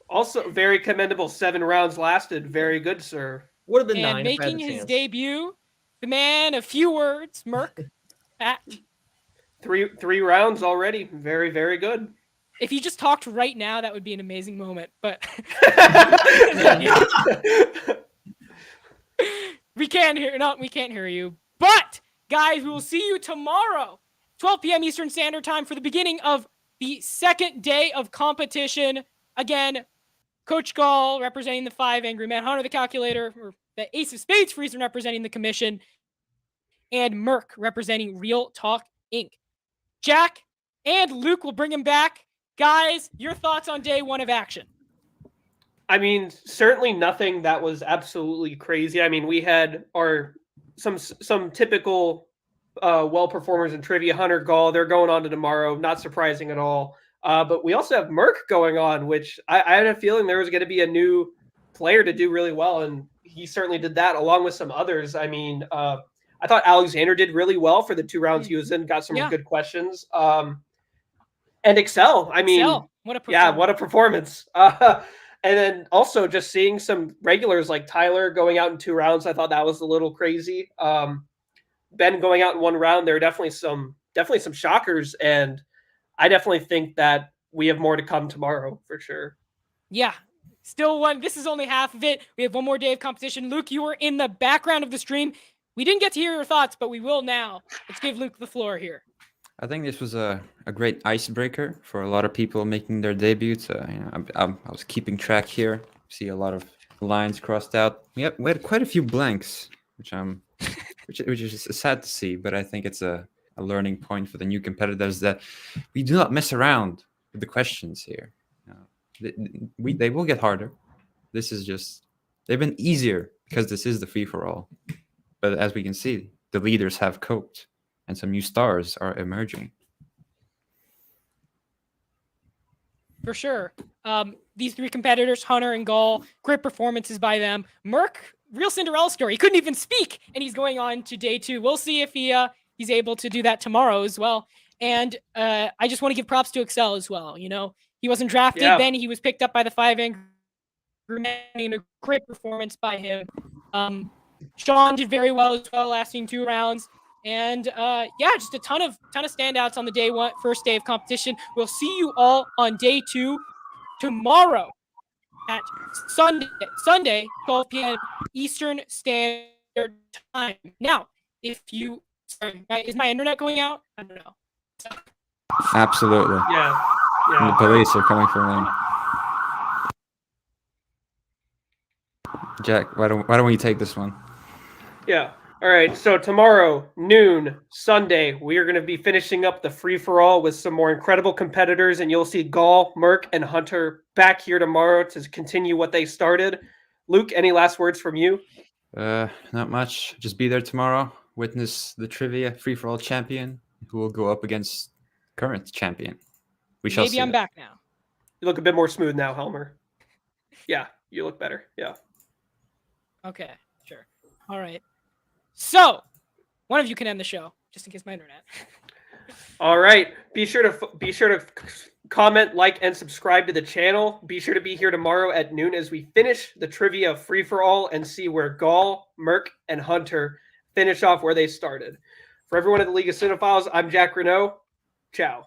Also, very commendable. 7 rounds lasted. Very good, sir. Would have been And 9 if I had making the his chance. debut, the man of few words, Merc. At 3 rounds already. Very, very good. if he just talked right now, that would be an amazing moment. But We can't hear you. But guys, we will see you tomorrow, 12 p.m. Eastern Standard Time, for the beginning of the second day of competition. Again, Coach Gall representing the 5 Angry Men, Hunter the Calculator, or the Ace of Spades Freezer representing the Commission, and Merc representing Real Talk Inc. Jack and Luke will bring him back. Guys, your thoughts on day 1 of action? I mean, certainly nothing that was absolutely crazy. I mean, we had some typical well performers in trivia. Hunter, Gall, they're going on to tomorrow. Not surprising at all. But we also have Merc going on, which I had a feeling there was going to be a new player to do really well, and he certainly did that along with some others. I mean, I thought Alexander did really well for the 2 rounds he was in. Got some good questions. And Excel. I mean, what a performance. Yeah, what a performance. And then also just seeing some regulars like Tyler going out in 2 rounds, I thought that was a little crazy. Ben going out in 1 round, there are definitely some shockers, and I definitely think that we have more to come tomorrow for sure. Yeah, still one. This is only half of it. We have 1 more day of competition. Luke, you were in the background of the stream. We didn't get to hear your thoughts, but we will now. Let's give Luke the floor here. I think this was a great icebreaker for a lot of people making their debuts. I was keeping track here. See a lot of lines crossed out. We had quite a few blanks, which is sad to see. But I think it's a learning point for the new competitors that we do not mess around with the questions here. They will get harder. This is just, they've been easier because this is the free for all. But as we can see, the leaders have coped. And some new stars are emerging. For sure. These 3 competitors, Hunter and Gall, great performances by them. Merc, real Cinderella story. He couldn't even speak, and he's going on to day 2. We'll see if he's able to do that tomorrow as well. And I just want to give props to Excel as well. You know, he wasn't drafted, then he was picked up by the 5 Angry Men. A great performance by him. Sean did very well as well, lasting 2 rounds. And just a ton of standouts on the first day of competition. We'll see you all on day 2 tomorrow at Sunday, 12 p.m. Eastern Standard Time. Now, is my internet going out? I don't know. Absolutely. Yeah. And the police are coming for me. Jack, why don't we take this one? Yeah. All right, so tomorrow, noon, Sunday, we are going to be finishing up the free-for-all with some more incredible competitors, and you'll see Gall, Merc, and Hunter back here tomorrow to continue what they started. Luke, any last words from you? Not much. Just be there tomorrow. Witness the trivia free-for-all champion who will go up against current champion. We shall see. Maybe I'm back now. You look a bit more smooth now, Helmer. Yeah, you look better. Yeah. Okay, sure. All right. So, one of you can end the show, just in case my internet. All right. Be sure to comment, like, and subscribe to the channel. Be sure to be here tomorrow at noon as we finish the trivia free for all and see where Gall, Merc, and Hunter finish off where they started. For everyone at the League of Cinephiles, I'm Jack Renault. Ciao.